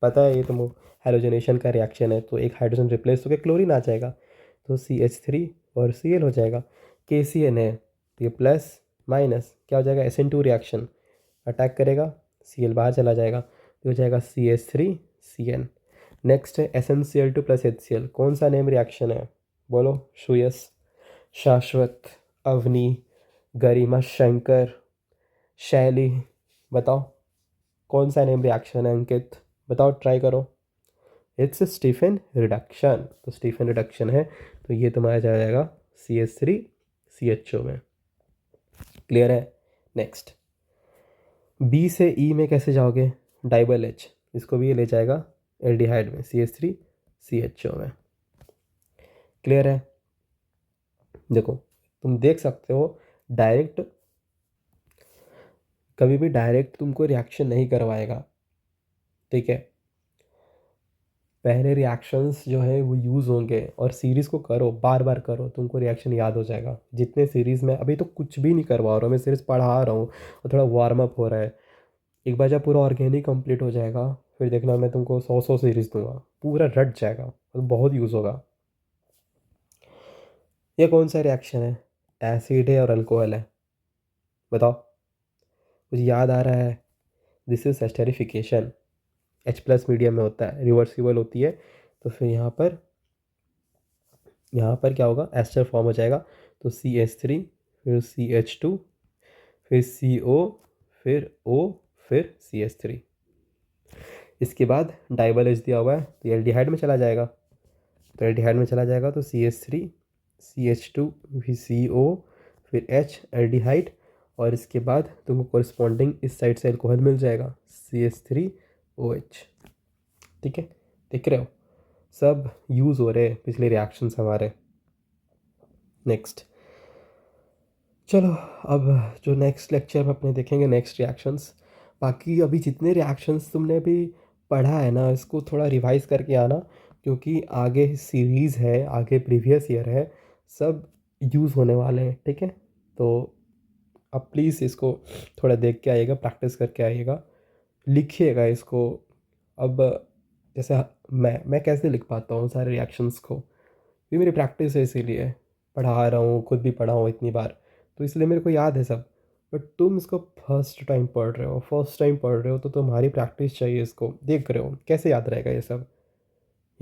पता है ये तो हेलोजनेशन का रिएक्शन है, तो एक हाइड्रोजन रिप्लेस होकर क्लोरीन आ जाएगा, तो CH3 और Cl हो जाएगा। KCN है तो ये प्लस माइनस क्या हो जाएगा, SN2 रिएक्शन अटैक करेगा, Cl बाहर चला जाएगा, तो हो जाएगा CH3CN। नेक्स्ट है SnCl2+HCl, कौन सा नेम रिएक्शन है बोलो, श्रेयस, शाश्वत, अवनी, गरिमा, शंकर, शैली, बताओ कौन सा नेम रिएक्शन है, अंकित बताओ, ट्राई करो। इट्स स्टीफन रिडक्शन, तो स्टीफन रिडक्शन है, तो ये तुम्हारा जाएगा CH3CHO में। क्लियर है। नेक्स्ट बी से ई में कैसे जाओगे, डाइबल एच, इसको भी ये ले जाएगा एल्डिहाइड में CH3CHO में। क्लियर है। देखो तुम देख सकते हो डायरेक्ट, कभी भी डायरेक्ट तुमको रिएक्शन नहीं करवाएगा। ठीक है, पहले रिएक्शंस जो है वो यूज़ होंगे और सीरीज़ को करो, बार बार करो, तुमको रिएक्शन याद हो जाएगा। जितने सीरीज़ में अभी तो कुछ भी नहीं करवा रहा हूँ, मैं सीरीज़ पढ़ा रहा हूँ और थोड़ा वार्म अप हो रहा है। एक बार जब पूरा ऑर्गेनिक कंप्लीट हो जाएगा फिर देखना मैं तुमको 100 सीरीज़ दूंगा, पूरा रट जाएगा, तो बहुत यूज़ होगा। ये कौन सा रिएक्शन है, एसिड है और अल्कोहल है, बताओ कुछ याद आ रहा है। This is esterification, H+ medium में होता है, रिवर्सिबल होती है। तो फिर यहाँ पर क्या होगा, एस्टर फॉर्म हो जाएगा, तो CH3 फिर CH2 फिर CO फिर O फिर CH3। इसके बाद डाइबल एच दिया हुआ है तो एल्डिहाइड में चला जाएगा, तो एल्डिहाइड में चला जाएगा तो CH3 CH2 फिर CO फिर H एल्डिहाइड, और इसके बाद तुमको कोरिस्पॉन्डिंग इस साइड से अल्कोहल मिल जाएगा CH3OH। ठीक है, देख रहे हो सब यूज़ हो रहे हैं पिछले रिएक्शंस हमारे। नेक्स्ट, चलो अब जो नेक्स्ट लेक्चर में अपने देखेंगे नेक्स्ट रिएक्शंस। बाकी अभी जितने रिएक्शंस तुमने अभी पढ़ा है ना, इसको थोड़ा रिवाइज करके आना, क्योंकि आगे सीरीज़ है, आगे प्रीवियस ईयर है, सब यूज़ होने वाले हैं। ठीक है, तो अब प्लीज़ इसको थोड़ा देख के आइएगा, प्रैक्टिस करके आइएगा, लिखिएगा इसको। अब जैसे मैं कैसे लिख पाता हूँ सारे रिएक्शंस को, ये मेरी प्रैक्टिस है, इसीलिए पढ़ा रहा हूँ, खुद भी पढ़ा हूँ इतनी बार, तो इसलिए मेरे को याद है सब। बट तुम इसको फर्स्ट टाइम पढ़ रहे हो, फर्स्ट टाइम पढ़ रहे हो, तो तुम्हारी प्रैक्टिस चाहिए, इसको देख रहे हो कैसे याद रहेगा ये सब।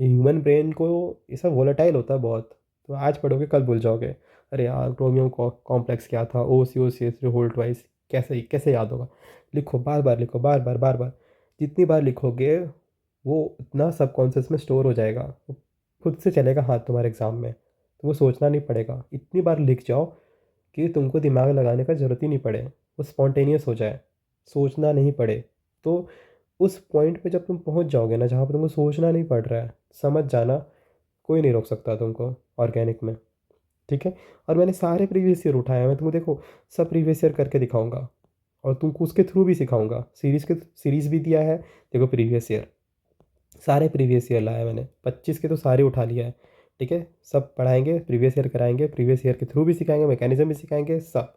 ये ह्यूमन ब्रेन को ये सब वोलेटाइल होता है बहुत, तो आज पढ़ोगे कल भूल जाओगे। अरे यार क्रोमियम कॉम्प्लेक्स क्या था, OCO CH3 होल ट्वाइस, कैसे कैसे याद होगा। लिखो, बार बार लिखो, बार बार बार बार, जितनी बार लिखोगे वो उतना सबकॉन्शियस में स्टोर हो जाएगा, वो खुद से चलेगा हाथ तुम्हारे एग्ज़ाम में, तुमको सोचना नहीं पड़ेगा। इतनी बार लिख जाओ कि तुमको दिमाग लगाने का ज़रूरत ही नहीं पड़े, वो स्पॉन्टेनियस हो जाए, सोचना नहीं पड़े। तो उस पॉइंट पे जब तुम पहुंच जाओगे ना, जहाँ पर तुमको सोचना नहीं पड़ रहा है, समझ जाना, कोई नहीं रोक सकता तुमको ऑर्गेनिक में। ठीक है, और मैंने सारे प्रीवियस ईयर उठाए हैं, मैं तुमको देखो सब प्रीवियस ईयर करके दिखाऊंगा, और तुमको उसके थ्रू भी सिखाऊंगा। सीरीज़ भी दिया है, देखो प्रीवियस ईयर, सारे प्रीवियस ईयर लाया मैंने, 25 के तो सारे उठा लिया है। ठीक है, सब पढ़ाएंगे, प्रीवियस ईयर कराएंगे, प्रीवियस ईयर के थ्रू भी सिखाएंगे, मैकेनिज्म भी सिखाएंगे सब।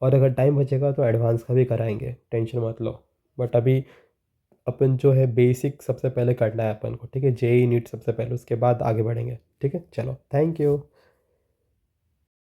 और अगर टाइम बचेगा तो एडवांस का भी कराएंगे, टेंशन मत लो। बट अभी अपन जो है बेसिक सबसे पहले करना है अपन को। ठीक है, JEE नीट सबसे पहले, उसके बाद आगे बढ़ेंगे। ठीक है, चलो, थैंक यू।